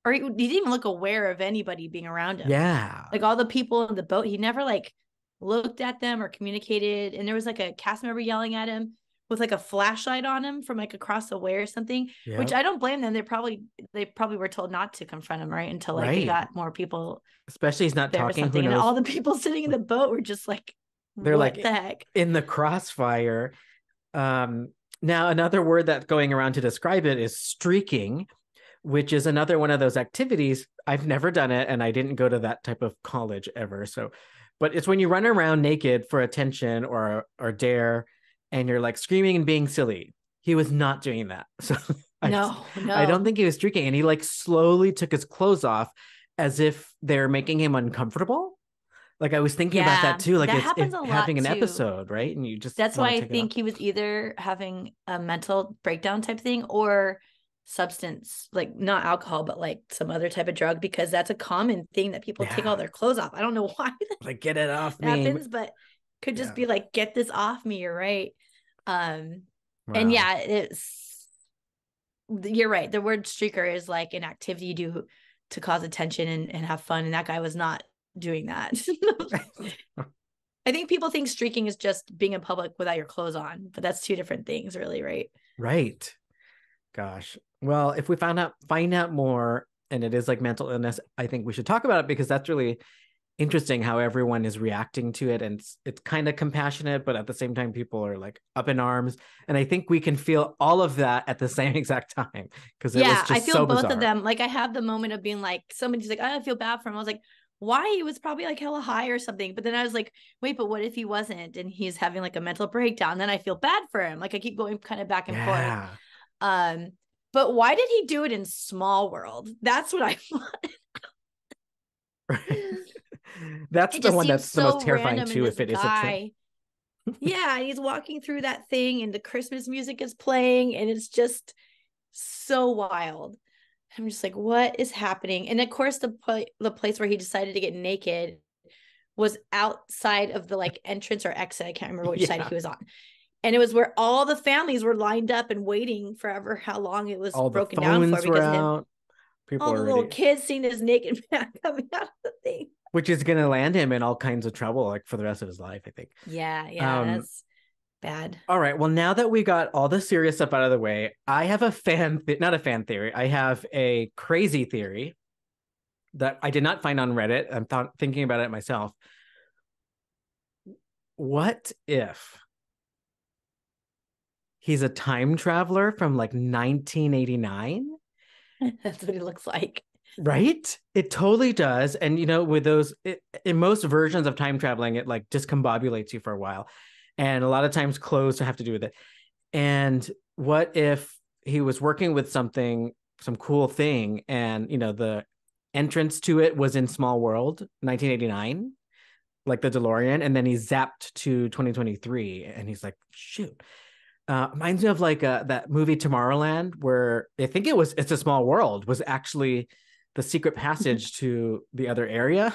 or he didn't even look aware of anybody being around him. Yeah. Like all the people in the boat, he never like looked at them or communicated. And there was like a cast member yelling at him with like a flashlight on him from like across the way or something, which Yep. I don't blame them. They probably were told not to confront him, right? Until like they Right. got more people Especially he's not there or talking. Who something. And knows? all the people sitting in the boat were just like, They're what like the heck? in the crossfire. Now another word that's going around to describe it is streaking, which is another one of those activities. I've never done it, and I didn't go to that type of college ever. So, but it's when you run around naked for attention or dare, and you're like screaming and being silly. He was not doing that. So I No, I don't no. think he was streaking, and he like slowly took his clothes off as if they're making him uncomfortable. Like I was thinking about that Yeah, too. Like that it's happens a having lot an too. episode, right? And you just That's want why to I take it off. think he was either having a mental breakdown type thing or substance, like not alcohol, but like some other type of drug, because that's a common thing that people take all Yeah. their clothes off. I don't know why Like get it off that me. happens, but could just Yeah. be like, get this off me. You're right. Um, and Wow. yeah, you're right. The word streaker is like an activity you do to cause attention and have fun. And that guy was not doing that. I think people think streaking is just being in public without your clothes on, but that's two different things, really, right? Right. Gosh. Well, if we find out more and it is like mental illness, I think we should talk about it because that's really interesting how everyone is reacting to it, and it's kind of compassionate, but at the same time people are like up in arms, and I think we can feel all of that at the same exact time because it was Yeah, I just feel so both of bizarre. them. Like I have the moment of being like, somebody's like, I feel bad for him. I was like, why? He was probably like hella high or something. But then I was like, wait, but what if he wasn't and he's having like a mental breakdown? Then I feel bad for him. Like I keep going kind of back and forth. Yeah. Um, but why did he do it in Small World? That's what I That's it the just one seems that's the most so terrifying random. And too this if it is a trip. guy, yeah, he's walking through that thing and the Christmas music is playing and it's just so wild. I'm just like, what is happening? And of course, the place where he decided to get naked was outside of the like entrance or exit. I can't remember which side Yeah. he was on. And it was where all the families were lined up and waiting forever how long it was All the broken down for phones were because of him. out. People All the are little ready, kids seeing his naked man coming out of the thing. which is going to land him in all kinds of trouble like for the rest of his life, I think. Yeah, um that's bad. All right. Well, now that we got all the serious stuff out of the way, I have not a fan theory. I have a crazy theory that I did not find on Reddit. I'm thinking about it myself. What if he's a time traveler from like 1989? That's what he looks like. Right? It totally does. And, with in most versions of time traveling, it like discombobulates you for a while. And a lot of times clothes have to do with it. And what if he was working with some cool thing, and the entrance to it was in Small World, 1989, like the DeLorean, and then he's zapped to 2023, and he's like, shoot. Reminds me of like that movie Tomorrowland, where I think It's a Small World was actually the secret passage to the other area,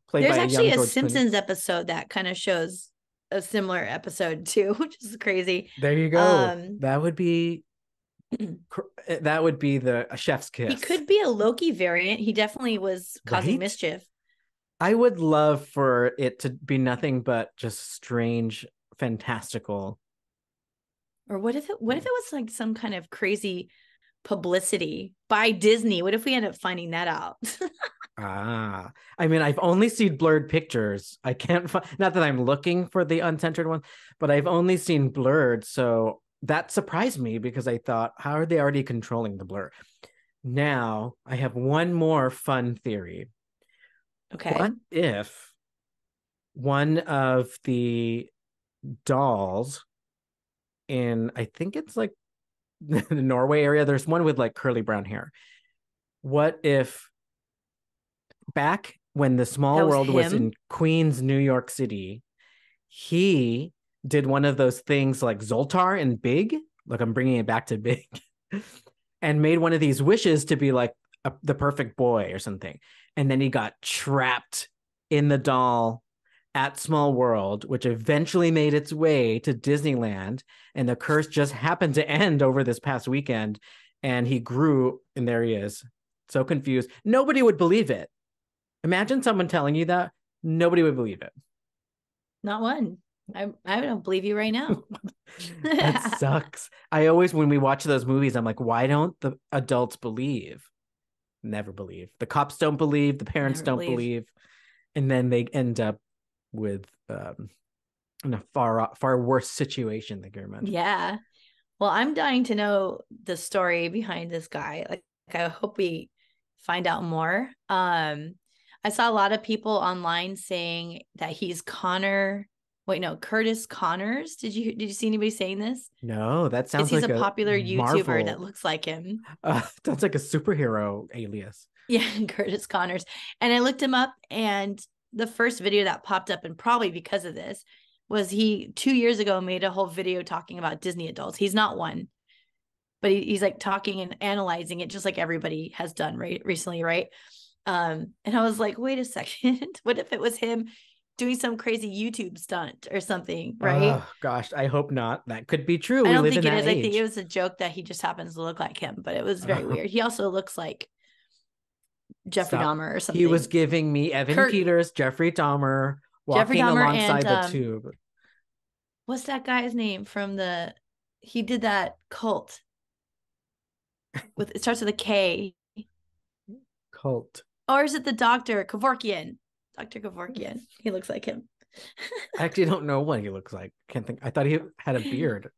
played by There's a actually young a George Clooney. Simpsons episode that kind of shows a similar episode too, which is crazy. There you go. Um, That would be the a chef's he kiss, could be a Loki variant. He definitely was causing right? mischief. I would love for it to be nothing but just strange, fantastical. Or what if it was like some kind of crazy publicity by Disney? What if we end up finding that out? I mean, I've only seen blurred pictures. I can't find, not that I'm looking for the uncensored one, but I've only seen blurred. So that surprised me because I thought, how are they already controlling the blur? Now I have one more fun theory. Okay. What if one of the dolls in, I think it's like the Norway area, there's one with like curly brown hair. What if back when the Small That was World was him. in Queens, New York City, he did one of those things like Zoltar and Big. Like I'm bringing it back to Big, and made one of these wishes to be like the perfect boy or something. And then he got trapped in the doll at Small World, which eventually made its way to Disneyland. And the curse just happened to end over this past weekend. And he grew, and there he is. So confused. Nobody would believe it. Imagine someone telling you that. Nobody would believe it. Not one. I don't believe you right now. That sucks. I always, when we watch those movies, I'm like, why don't the adults believe? Never believe. The cops don't believe. The parents don't believe. And then they end up with in a far worse situation than you imagine. Yeah. Well, I'm dying to know the story behind this guy. Like I hope we find out more. I saw a lot of people online saying that he's Curtis Connors. Did you see anybody saying this? No, that sounds He's like a popular YouTuber Marvel. that looks like him. Sounds like a superhero alias. Yeah, Curtis Connors. And I looked him up, and the first video that popped up, and probably because of this, was he 2 years ago made a whole video talking about Disney adults. He's not one, but he's like talking and analyzing it just like everybody has done recently, right? And I was like, wait a second, what if it was him doing some crazy YouTube stunt or something, right? Oh gosh, I hope not. That could be true. I We don't live think in it that is. age. I think it was a joke that he just happens to look like him, but it was very weird. He also looks like Jeffrey Dahmer or something. He was giving me Evan Peters, Jeffrey Dahmer, walking alongside the tube. What's that guy's name from he did that cult with, it starts with a K. Cult. Or is it the Dr. Kevorkian? Dr. Kevorkian. He looks like him. I actually don't know what he looks like. Can't think. I thought he had a beard.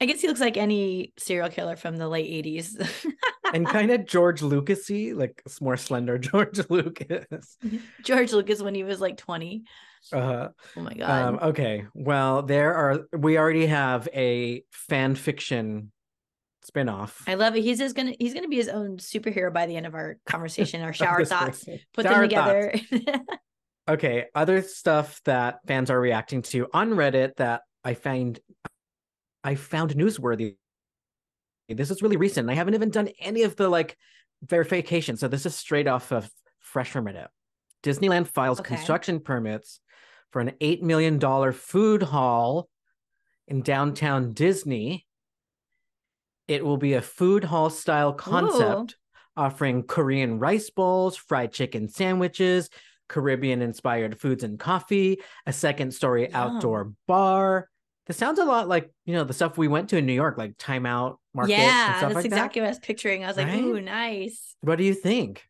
I guess he looks like any serial killer from the late 80s. And kind of George Lucas-y, like more slender George Lucas. George Lucas when he was like 20. Oh my God. Okay. Well, we already have a fan fiction spinoff. I love it. He's gonna be his own superhero by the end of our conversation, our shower thoughts. Put shower them together. Okay. Other stuff that fans are reacting to on Reddit that I found newsworthy. This is really recent. I haven't even done any of the like verification. So this is straight off of fresh from Reddit. Disneyland files construction permits for an $8 million food hall in downtown Disney. It will be a food hall style concept offering Korean rice bowls, fried chicken sandwiches, Caribbean inspired foods and coffee, a second story outdoor bar. This sounds a lot like, the stuff we went to in New York, like Time Out Market. Yeah, that's exactly what I was picturing. I was like, ooh, nice. What do you think?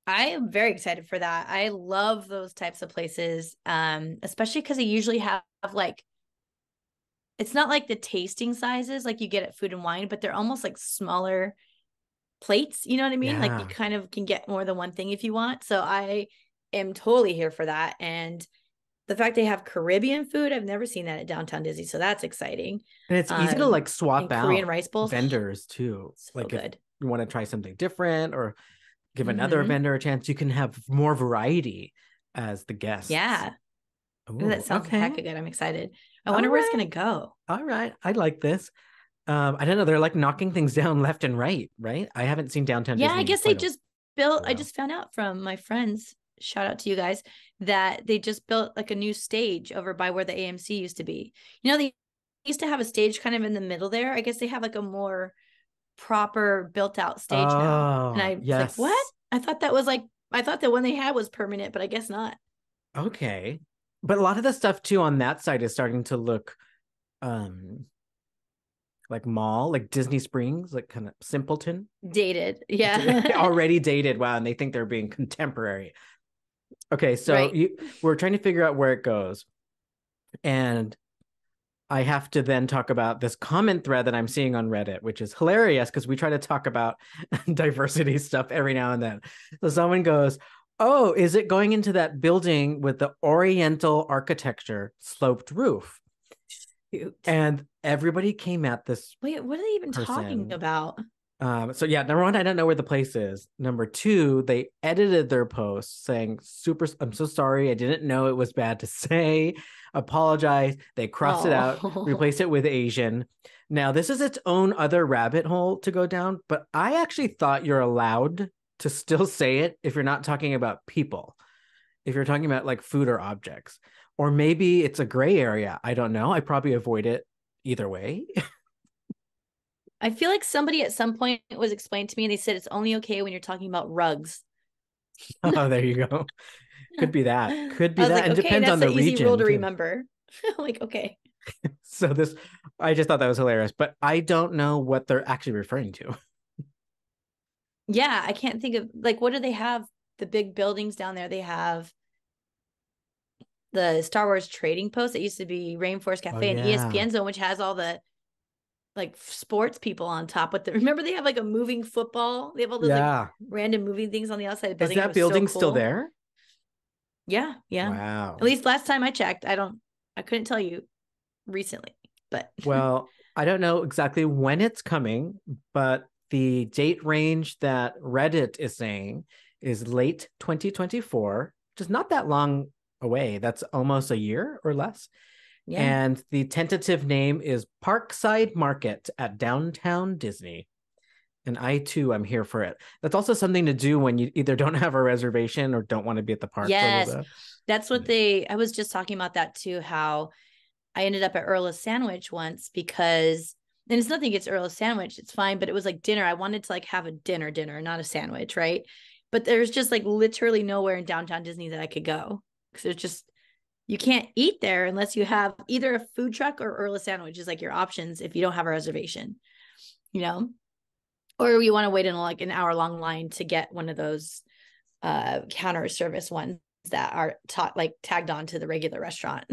I am very excited for that. I love those types of places, especially because they usually have like, it's not like the tasting sizes like you get at Food and Wine, but they're almost like smaller plates. You know what I mean? Yeah. Like you kind of can get more than one thing if you want. So I am totally here for that. And the fact they have Caribbean food, I've never seen that at Downtown Disney. So that's exciting. And it's easy to like swap out Korean rice bowls. Vendors too. So like good. If you want to try something different or give another vendor a chance, you can have more variety as the guest. Yeah. Ooh, that sounds heck good. I'm excited. I wonder where it's going to go. All right. I like this. I don't know. They're like knocking things down left and right. I haven't seen Downtown Disney. Yeah, I guess they just built, I just found out from my friends, shout out to you guys, that they just built like a new stage over by where the AMC used to be. They used to have a stage kind of in the middle there. I guess they have like a more proper built out stage now. And I was like, what? I thought the one they had was permanent, but I guess not. Okay. But a lot of the stuff too on that side is starting to look like mall, like Disney Springs, like kind of simpleton. Dated. Yeah. Already dated. Wow. And they think they're being contemporary. Okay. So we're trying to figure out where it goes. And I have to then talk about this comment thread that I'm seeing on Reddit, which is hilarious because we try to talk about diversity stuff every now and then. So someone goes, oh, is it going into that building with the Oriental architecture sloped roof? Shoot. And everybody came at this. Wait, what are they even talking about? So yeah, number one, I don't know where the place is. Number two, they edited their post saying, I'm so sorry. I didn't know it was bad to say. Apologize. They crossed it out, Oh, replaced it with Asian. Now, this is its own other rabbit hole to go down, but I actually thought you're allowed to still say it if you're not talking about people, if you're talking about like food or objects, or maybe it's a gray area. I don't know. I probably avoid it either way. I feel like somebody at some point was explained to me and they said it's only okay when you're talking about rugs. Oh, there you go. Could be that. Could I be was that. like, And okay, depends on that's the an easy rule region to too. remember. I'm like, okay. So this, I just thought that was hilarious, but I don't know what they're actually referring to. Yeah, I can't think of like what do they have? The big buildings down there. They have the Star Wars Trading Post. It used to be Rainforest Oh Cafe and yeah. ESPN Zone, which has all the like sports people on top. But remember they have like a moving football. They have all those like Yeah. random moving things on the outside of the Is building. It that was so building still cool. there? Yeah, yeah. At Wow. least last time I checked, I couldn't tell you recently, but Well, I don't know exactly when it's coming, but the date range that Reddit is saying is late 2024, which is not that long away. That's almost a year or less. yeah. And the tentative name is Parkside Market at Downtown Disney. And I too am here for it. That's also something to do when you either don't have a reservation or don't want to be at the park for a little Yes. bit. That's what I was just talking about that too, how I ended up at Earl's Sandwich once because, and it's nothing against Earl's Sandwich, it's fine, but it was like dinner. I wanted to like have a dinner, not a sandwich, right? But there's just like literally nowhere in downtown Disney that I could go because it's just, you can't eat there unless you have either a food truck or Earl's Sandwich is like your options if you don't have a reservation, you know? Or you want to wait in like an hour long line to get one of those counter service ones that are taught like tagged on to the regular restaurant.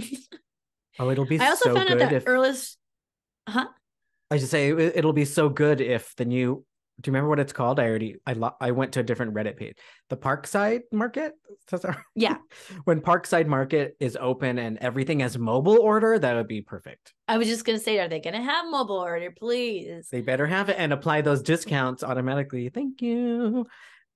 Oh, it'll be I also so found out good that if Earl's, huh? I just say it'll be so good if the new. Do you remember what it's called? I went to a different Reddit page. The Parkside Market. Yeah. When Parkside Market is open and everything has mobile order, that would be perfect. I was just gonna say, are they gonna have mobile order, please? They better have it and apply those discounts automatically. Thank you.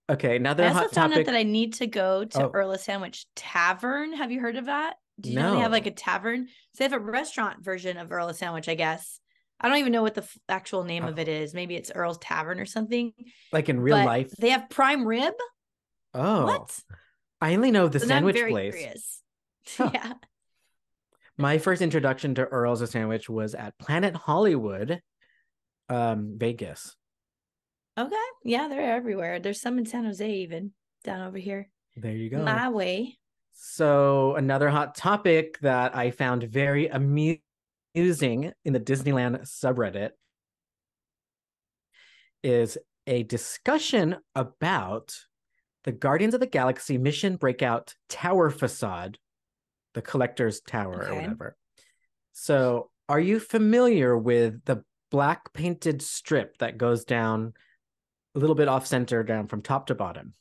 Okay, I another also hot found out that topic. I need to go to Oh, Earl's Sandwich Tavern. Have you heard of that? Did you know they have like no. a tavern? So they have a restaurant version of Earl's Sandwich, I guess. I don't even know what the actual name of it Oh, is. Maybe it's Earl's Tavern or something. like in real But life. they have prime rib. Oh, What? I only know the So now I'm sandwich very place. curious. Huh. Yeah. My first introduction to Earl's a Sandwich was at Planet Hollywood, Vegas. Okay. Yeah, they're everywhere. There's some in San Jose, even down over here. There you go. My way. So another hot topic that I found very amusing in the Disneyland subreddit is a discussion about the Guardians of the Galaxy Mission Breakout Tower facade, the collector's tower or Okay. whatever. So, are you familiar with the black painted strip that goes down a little bit off center down from top to bottom?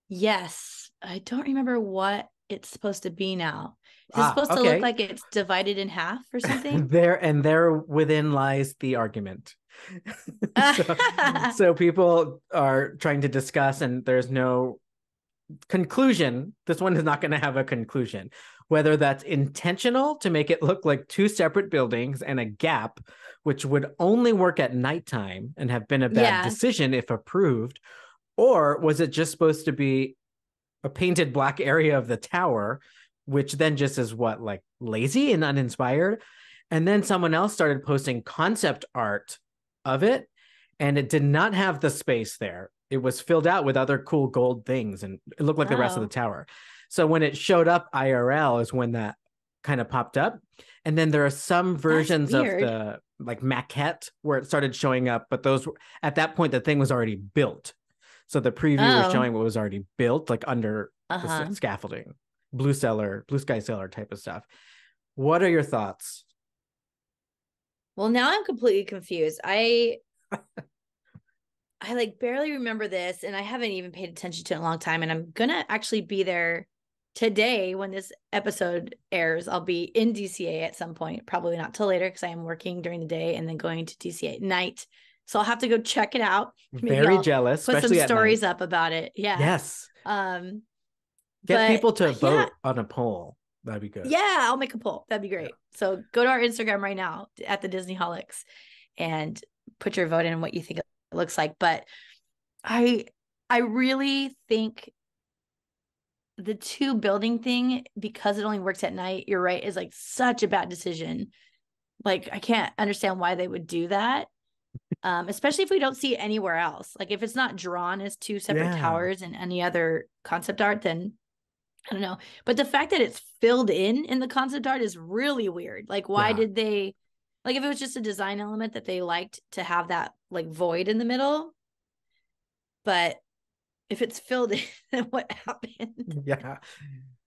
Yes. I don't remember what it's supposed to be now. Is it Ah, supposed to look okay. like it's divided in half or something? There within lies the argument. so so people are trying to discuss and there's no conclusion. This one is not going to have a conclusion. Whether that's intentional to make it look like two separate buildings and a gap, which would only work at nighttime and have been a bad Yeah. decision if approved, or was it just supposed to be a painted black area of the tower, which then just is what, like lazy and uninspired? And then someone else started posting concept art of it, and it did not have the space there. It was filled out with other cool gold things, and it looked like the rest of the Oh, tower. So when it showed up IRL is when that kind of popped up. And then there are some that's versions of weird. the like maquette where it started showing up, but those at that point the thing was already built. So the preview was Oh, showing what was already built, like under the uh-huh. scaffolding, blue sky cellar type of stuff. What are your thoughts? Well, now I'm completely confused. I like barely remember this and I haven't even paid attention to it in a long time. And I'm gonna actually be there today when this episode airs. I'll be in DCA at some point, probably not till later because I am working during the day and then going to DCA at night So I'll have to go check it out. Maybe Very I'll jealous, put some especially at night. stories up about it. Yeah. Yes. Um, Get but people to yeah, vote on a poll. That'd be good. yeah, I'll make a poll. That'd be Yeah. great. So go to our Instagram right now at the Disneyholics and put your vote in and what you think it looks like. But I I really think the two building thing, because it only works at night, you're right, is like such a bad decision. Like I can't understand why they would do that. Especially if we don't see it anywhere else. Like if it's not drawn as two separate Yeah. towers in any other concept art, then I don't know. But the fact that it's filled in the concept art is really weird. Like why Yeah. did they, like if it was just a design element that they liked to have that like void in the middle, but if it's filled in, then what happened? Yeah.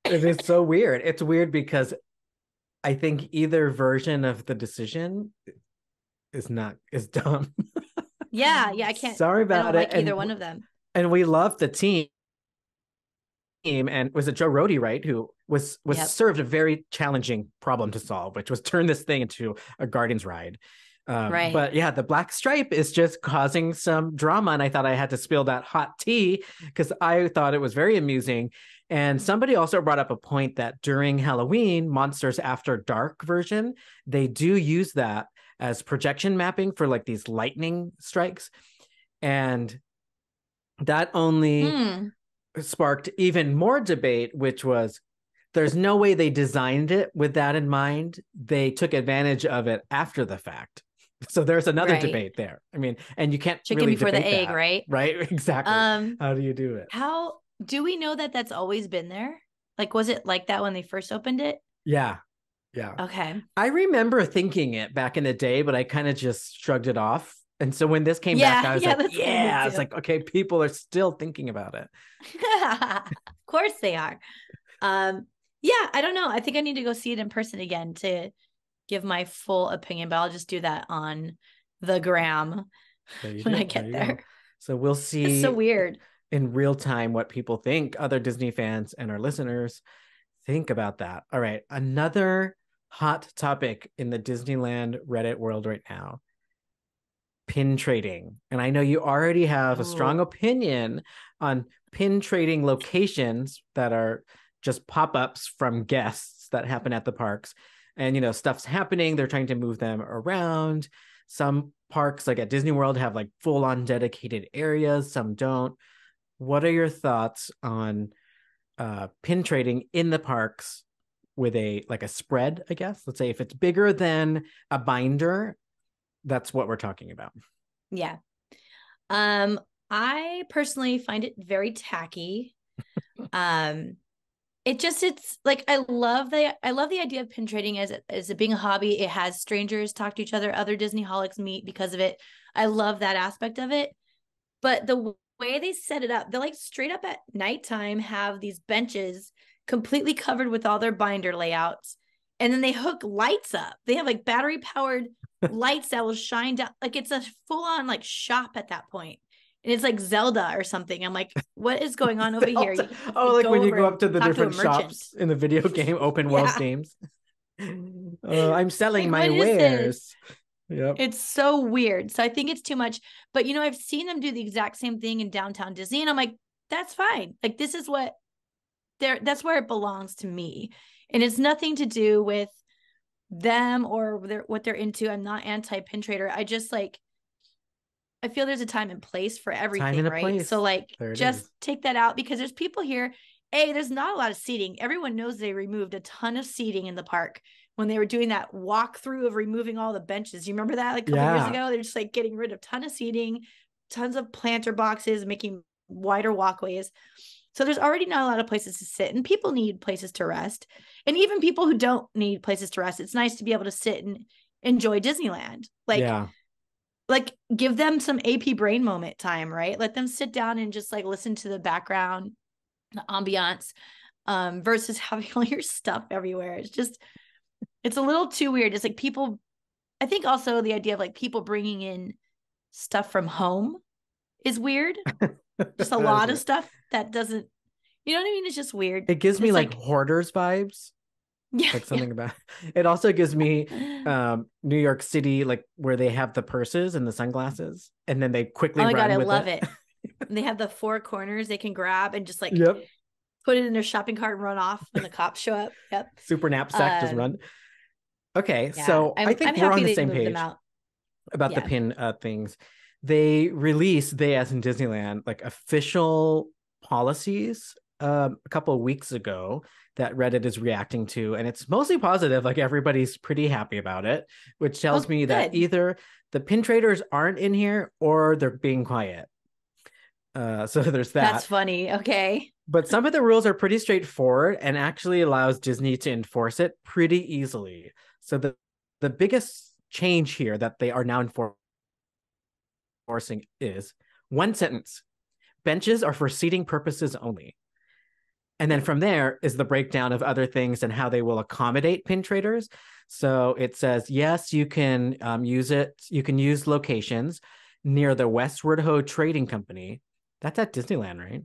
It is so weird. It's weird because I think either version of the decision is dumb. Yeah, yeah, Sorry I don't about it. like either one of them. And we love the team. And was it Joe Rody, right? Who was Yep. served a very challenging problem to solve, which was turn this thing into a Guardians ride. Right. But yeah, the black stripe is just causing some drama. And I thought I had to spill that hot tea because I thought it was very amusing. And somebody also brought up a point that during Halloween, Monsters After Dark version, they do use that as projection mapping for like these lightning strikes. And that only sparked even more debate, which was there's no way they designed it with that in mind. They took advantage of it after the fact. So there's another Right. debate there. I mean, and you can't Chicken really before the debate egg, that, right? right? Exactly. How do you do it? How do we know that that's always been there? Like, was it like that when they first opened it? Yeah. Yeah. Okay. I remember thinking it back in the day, but I kind of just shrugged it off. And so when this came back, Yeah, I was yeah, like, that's kind of me yeah, it's too. like, okay, people are still thinking about it. Of course they are. Yeah, I don't know. I think I need to go see it in person again to give my full opinion, but I'll just do that on the gram There you when go. I There get you go. there. So we'll It's so see weird. in real time what people think, other Disney fans and our listeners think about that. All right. Another hot topic in the Disneyland Reddit world right now, pin trading. And I know you already have a strong Ooh. opinion on pin trading locations that are just pop-ups from guests that happen at the parks. And stuff's happening, they're trying to move them around. Some parks like at Disney World have like full-on dedicated areas, some don't. What are your thoughts on pin trading in the parks with a spread, I guess? Let's say if it's bigger than a binder, that's what we're talking about. Yeah. I personally find it very tacky. Um, it's like I love the idea of pin trading as it being a hobby. It has strangers talk to each other, other Disneyholics meet because of it. I love that aspect of it. But the way they set it up, they're like straight up at nighttime have these benches completely covered with all their binder layouts. And then they hook lights up. They have like battery powered lights that will shine down. Like it's a full on like shop at that point. And it's like Zelda or something. I'm like, what is going on over here? You Oh, like like when go you over go up and to the talk to a different merchant. shops in the video game open world Yeah. games. I'm selling Like, my what is this? wares. Yep. It's so weird. So I think it's too much. But I've seen them do the exact same thing in downtown Disney, and I'm like, that's fine. Like this is what that's where it belongs to me. And it's nothing to do with them or what they're into. I'm not anti-pin trader. I just I feel there's a time and place for Time everything, and a right? So place. There it just is. take that out because there's people here. There's not a lot of seating. Everyone knows they removed a ton of seating in the park when they were doing that walkthrough of removing all the benches. You remember that like a couple years Yeah. ago? They're just like getting rid of a ton of seating, tons of planter boxes, making wider walkways. So there's already not a lot of places to sit, and people need places to rest. And even people who don't need places to rest, it's nice to be able to sit and enjoy Disneyland. Yeah. Like give them some AP brain moment time, right? Let them sit down and just like listen to the background, the ambiance, versus having all your stuff everywhere. It's a little too weird. It's like people, I think also the idea of like people bringing in stuff from home is weird. Just a lot of stuff that doesn't, you know what I mean? It's just weird. It gives me It's like like, hoarders vibes. Yeah, Like yeah. something about it also gives me New York City, like where they have the purses and the sunglasses, and then they Oh quickly my God, run I with love it. it. And they have the four corners they can grab and just like Yep. put it in their shopping cart and run off when the cops show up. Yep. Super knapsack, just run. Um, Okay, yeah, so I I'm think we're on happy the they same moved them page out. about the Yeah. pin things. They as in Disneyland, like official policies a couple of weeks ago that Reddit is reacting to, and it's mostly positive. Like everybody's pretty happy about it, which tells Oh, me that good. either the pin traders aren't in here or they're being quiet. So there's That's that. funny. Okay. But some of the rules are pretty straightforward and actually allows Disney to enforce it pretty easily. So the biggest change here that they are now enforcing is one sentence. Benches are for seating purposes only. And then from there is the breakdown of other things and how they will accommodate pin traders. So it says, yes, you can use it. You can use locations near the Westward Ho Trading Company. That's at Disneyland, right?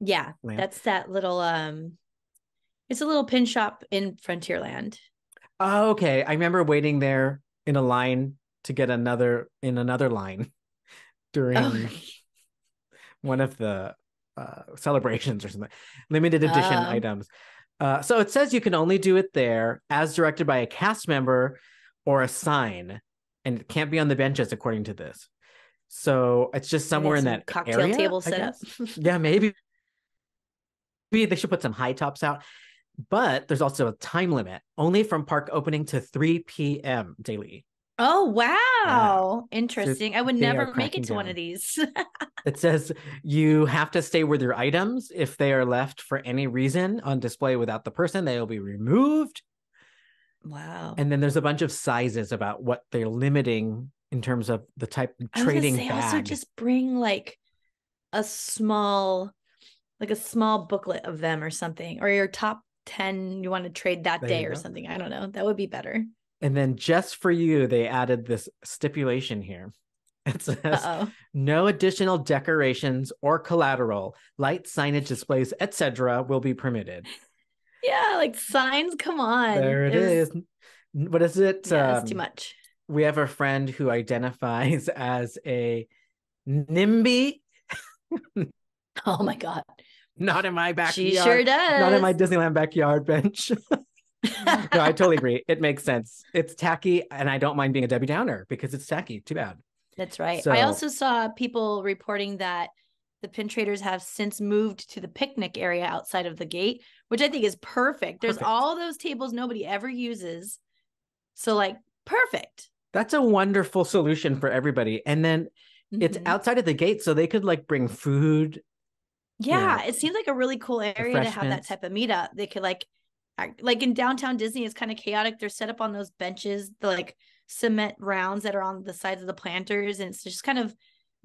Yeah, Land. that's that little it's a little pin shop in Frontierland. Oh, okay. I remember waiting there in a line to get another line Oh. during one of the celebrations or something. Limited edition um items. So it says you can only do it there as directed by a cast member or a sign, and it can't be on the benches according to this. So it's just Maybe they somewhere have in some that cocktail area, tables I set up. guess. Yeah, maybe they should put some high tops out. But there's also a time limit, only from park opening to 3 p.m. daily. Oh, Yeah. wow. So Interesting. I would they are never make cracking it to one of down. these. It says you have to stay with your items. If they are left for any reason on display without the person, they will be removed. Wow. And then there's a bunch of sizes about what they're limiting in terms of the type of I was gonna trading say also bag. just bring a small like a small booklet of them or something, or your top 10 you want to trade that There you day or go. something. I don't know. That would be better. And then just for you, they added this stipulation here. It says Uh-oh. no additional decorations or collateral, light signage displays, etc. will be permitted. Yeah, like signs, come on. There it It was is. What is it? yeah, it's too much. We have a friend who identifies as a NIMBY. Oh my God. Not in my She sure backyard, not in my does. Disneyland backyard bench. No, I totally agree. It makes sense. It's tacky, and I don't mind being a Debbie Downer because it's tacky. Too bad. That's right. I So also saw people reporting that the pin traders have since moved to the picnic area outside of the gate, which I think is perfect. There's perfect. all those tables nobody ever uses. So, like, perfect. That's a wonderful solution for everybody. And then it's Mm-hmm. outside of the gate, so they could like bring food, Yeah, it seems like a really cool area to have that refreshments. type of meetup. They could like act, like in downtown Disney, it's kind of chaotic. They're set up on those benches, the like cement rounds that are on the sides of the planters, and it's just kind of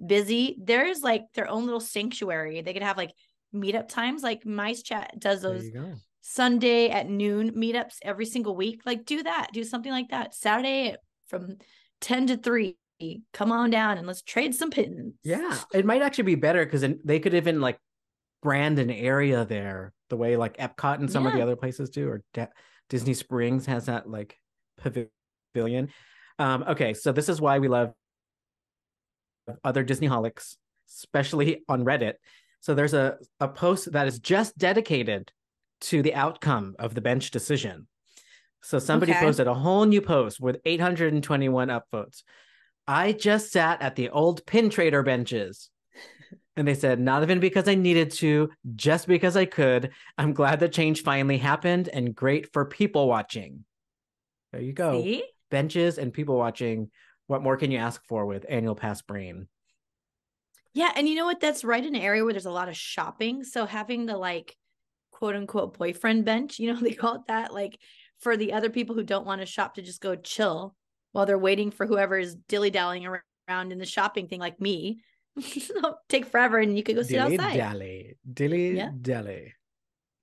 busy. There's like their own little sanctuary. They could have like meetup times. Like Mice Chat does There those you go. Sunday at noon meetups every single week. Like do that. Do something like that. Saturday from 10 to 3. Come on down and let's trade some pins. Yeah, it might actually be better because they could even like brand an area there the way like Epcot and some of the Yeah. other places do, or Disney Springs has that like pavilion. Okay, so this is why we love other Disneyholics, especially on Reddit. So there's a post that is just dedicated to the outcome of the bench decision. So somebody Okay. posted a whole new post with 821 upvotes. I just sat at the old pin trader benches. And they said, not even because I needed to, just because I could. I'm glad the change finally happened and great for people watching. There you go. See? Benches and people watching. What more can you ask for with annual pass brain? Yeah, and you know what? That's right in an area where there's a lot of shopping. So having the like quote unquote boyfriend bench, they call it that, like for the other people who don't want to shop to just go chill while they're waiting for whoever is dilly-dallying around in the shopping thing, like me. Take forever and you could go sit Dilly outside. dally. Dilly Yeah, dally.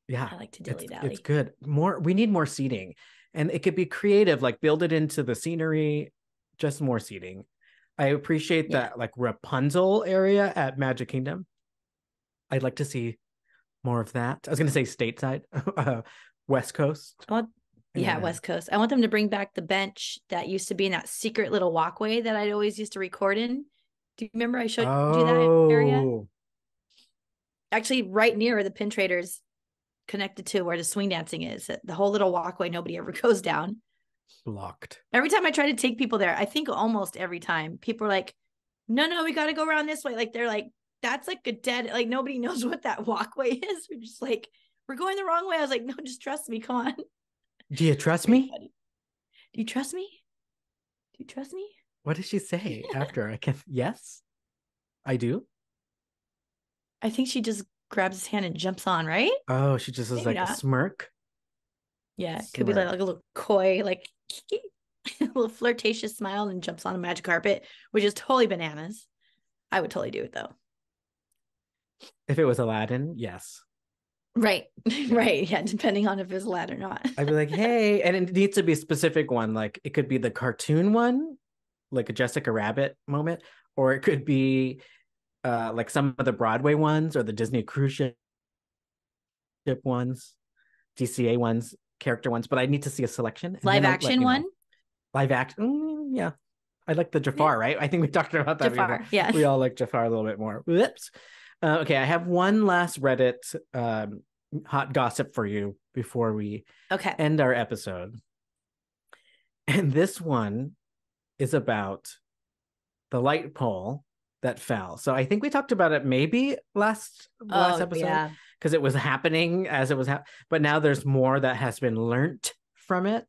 Yeah. I like to It's dilly-dally. good. We need more seating. And it could be creative, like build it into the scenery, just more seating. I appreciate Yeah. that like Rapunzel area at Magic Kingdom. I'd like to see more of that. I was going to say stateside, West Coast. Yeah, West Coast. I want them to bring back the bench that used to be in that secret little walkway that I'd always used to record in. Do you remember I showed you that area? Oh, Actually, right near where the pin traders connected to where the swing dancing is. The whole little walkway nobody ever goes down. blocked. Every time I try to take people there, I think almost every time people are like, no, we got to go around this way. Like they're like, that's like a dead, like nobody knows what that walkway is. We're just like, we're going the wrong way. I was like, no, just trust me. Come on. Do you trust me? Funny. Do you trust me? Do you trust me? What did she say after? I can. Yes, I do. I think she just grabs his hand and jumps on, right? Oh, she just was Maybe like not. a smirk. Yeah, it could be like a little coy, like a little flirtatious smile and jumps on a magic carpet, which is totally bananas. I would totally do it though. If it was Aladdin, yes. Right. Right. Yeah. Depending on if it's Aladdin or not. I'd be like, hey, and it needs to be a specific one. Like it could be the cartoon one, like a Jessica Rabbit moment, or it could be like some of the Broadway ones or the Disney cruise ship ones, DCA ones, character ones. But I need to see a selection. Live action one. Live action, yeah. I like the Jafar, right? I think we talked about that Jafar, before. yeah. We all like Jafar a little bit more. Whoops. Okay, I have one last Reddit hot gossip for you before we end our episode. And this one is about the light pole that fell. So I think we talked about it maybe last episode because it was happening as it was but now there's more that has been learnt from it.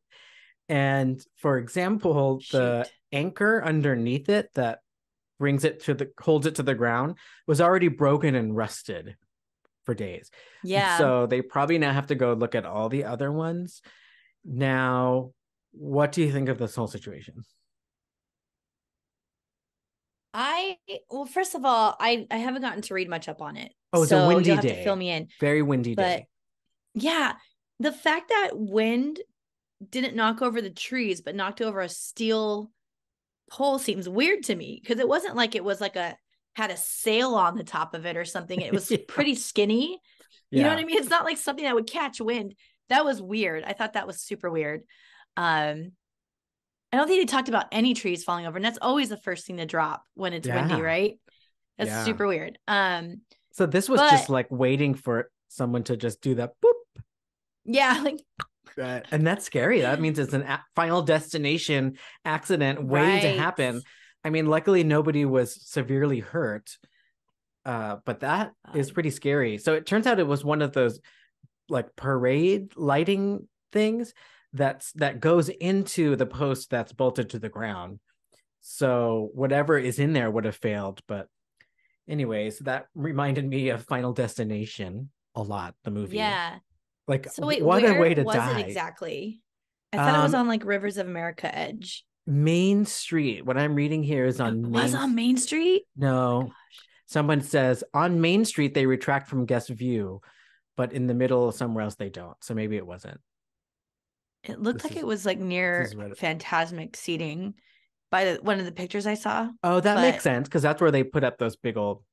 And for example, the anchor underneath it that holds it to the ground was already broken and rusted for days. Yeah. So they probably now have to go look at all the other ones. Now, what do you think of this whole situation? Well, first of all, I haven't gotten to read much up on it. Oh, it's a windy you'll day. Have to fill me in. Very windy day. Yeah, the fact that wind didn't knock over the trees, but knocked over a steel pole seems weird to me because it wasn't like it was like had a sail on the top of it or something. It was pretty skinny. You know what I mean? It's not like something that would catch wind. That was weird. I thought that was super weird. I don't think they talked about any trees falling over, and that's always the first thing to drop when it's windy, right? That's super weird. So this was just like waiting for someone to just do that boop. Yeah, like and that's scary. That means it's an final destination accident waiting to happen. I mean, luckily nobody was severely hurt, but that is pretty scary. So it turns out it was one of those like parade lighting things that goes into the post that's bolted to the ground. So whatever is in there would have failed. But anyways, that reminded me of Final Destination a lot, the movie. Yeah. Like, so wait, what a way to was die. It exactly? I thought it was on like Rivers of America Edge. Main Street. What I'm reading here is on Main Street? No. Someone says on Main Street they retract from guest view, but in the middle somewhere else they don't. So maybe it wasn't. It looked like it was like near Phantasmic seating by one of the pictures I saw. Oh, that makes sense because that's where they put up those big old.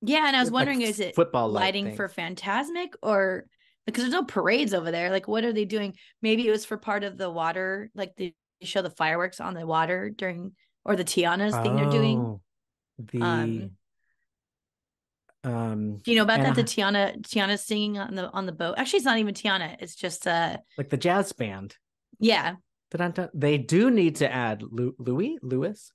Yeah, and I was wondering, is it football lighting for Phantasmic or because there's no parades over there? Like, what are they doing? Maybe it was for part of the water, like they show the fireworks on the water during, or the Tiana's thing they're doing. Do you know about that? The Tiana's singing on the boat. Actually, it's not even Tiana. It's just like the jazz band. Yeah. They do need to add Lewis.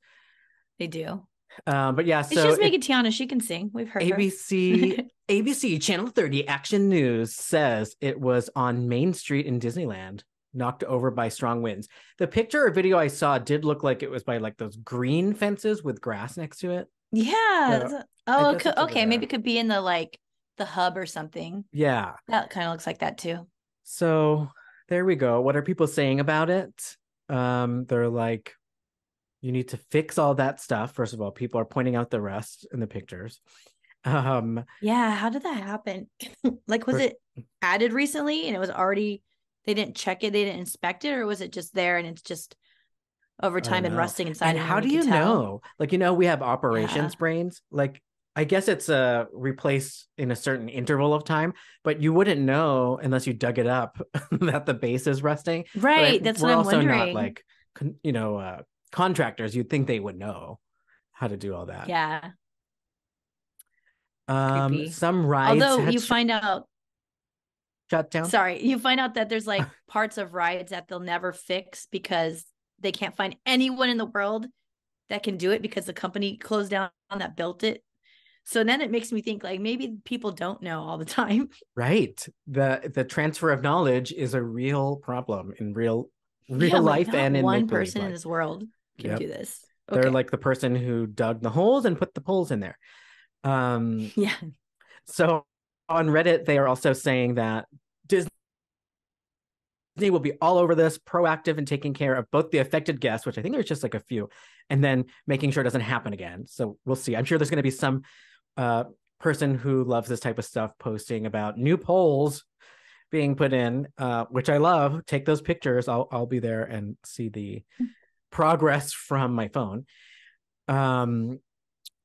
They do. But yeah, so just make it Tiana. She can sing. We've heard ABC Channel 30 Action News says it was on Main Street in Disneyland, knocked over by strong winds. The picture or video I saw did look like it was by like those green fences with grass next to it. Yeah. Okay. Maybe it could be in the hub or something. Yeah. That kind of looks like that too. So there we go. What are people saying about it? They're like, you need to fix all that stuff. First of all, people are pointing out the rust in the pictures. Yeah. How did that happen? Was it added recently and it was already, they didn't check it, they didn't inspect it, or was it just there and it's just over time and rusting inside? And how do you know? We have operations brains. Like, I guess it's replaced in a certain interval of time, but you wouldn't know unless you dug it up that the base is rusting. Right. But That's what we're I'm also not wondering. like, contractors. You'd think they would know how to do all that. Yeah. Creepy. Some rides Although had you find out, shut down. sorry, you find out that there's like parts of rides that they'll never fix because they can't find anyone in the world that can do it because the company closed down that built it. So then it makes me think like maybe people don't know all the time. Right. The transfer of knowledge is a real problem in real Yeah, I'm like, life not and in one make believe person in life. this world can Yep. do this. They're Okay. like the person who dug the holes and put the poles in there. Um, Yeah. so on Reddit, they are also saying that Disney will be all over this, proactive and taking care of both the affected guests, which I think there's just like a few, and then making sure it doesn't happen again. So we'll see. I'm sure there's going to be some person who loves this type of stuff posting about new polls being put in, which I love. Take those pictures. I'll be there and see the progress from my phone.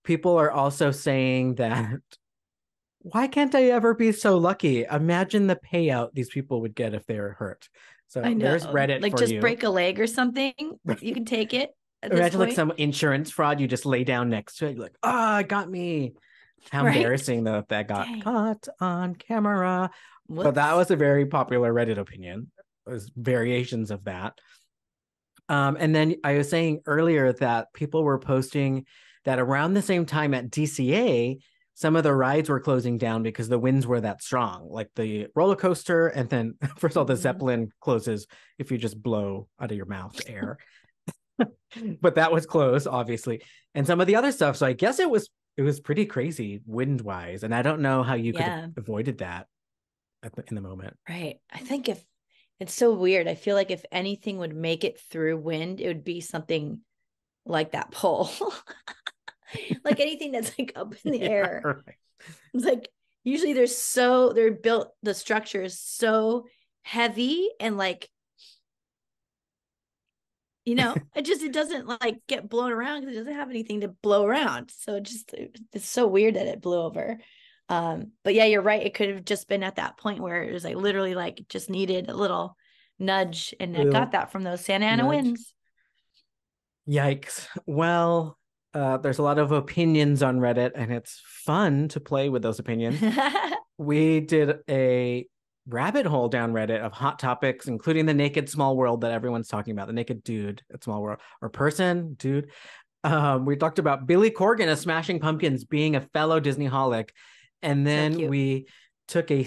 People are also saying that why can't I ever be so lucky? Imagine the payout these people would get if they were hurt. I So there's know. Reddit Like for just you. break a leg or something. You can take it at this Imagine like point. some insurance fraud. You just lay down next to it. You're like, oh, it got me. How Right? embarrassing though if that got Dang. caught on camera. But that Whoops. was a very popular Reddit opinion. There's variations of that. And then I was saying earlier that people were posting that around the same time at DCA, some of the rides were closing down because the winds were that strong, like the roller coaster. And then, first of all, the Mhm. Zeppelin closes if you just blow out of your mouth air. But that was closed, obviously. And some of the other stuff. So I guess it was pretty crazy wind wise. And I don't know how you could have Yeah. avoided that in the moment. Right. I think if it's so weird, I feel like if anything would make it through wind, it would be something like that pole. Like anything that's like up in the Yeah, air. right. It's like usually they're built, the structure is so heavy and like, it doesn't like get blown around because it doesn't have anything to blow around. So it's so weird that it blew over. But yeah, you're right. It could have just been at that point where it was like literally like just needed a little nudge, and I got Little that from those Santa Ana nudge. winds. Yikes. Well, there's a lot of opinions on Reddit, and it's fun to play with those opinions. We did a rabbit hole down Reddit of hot topics, including the naked small world that everyone's talking about, the naked dude at small world or person, dude. We talked about Billy Corgan of Smashing Pumpkins being a fellow Disneyholic. And So then cute. we took a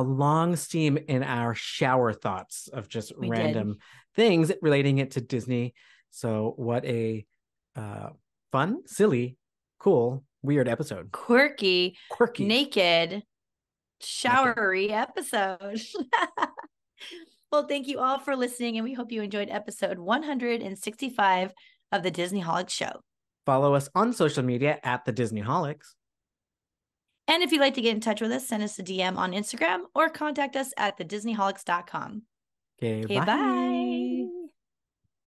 long steam in our shower thoughts of just We did. random things relating it to Disney. So what a uh, fun, silly, cool, weird episode. Quirky, Quirky. naked, Naked. showery episode. Well, thank you all for listening, and we hope you enjoyed episode 165 of the Disneyholic Show. Follow us on social media at the Disneyholics. And if you'd like to get in touch with us, send us a DM on Instagram or contact us at thedisneyholics.com. Okay, Okay, bye. bye.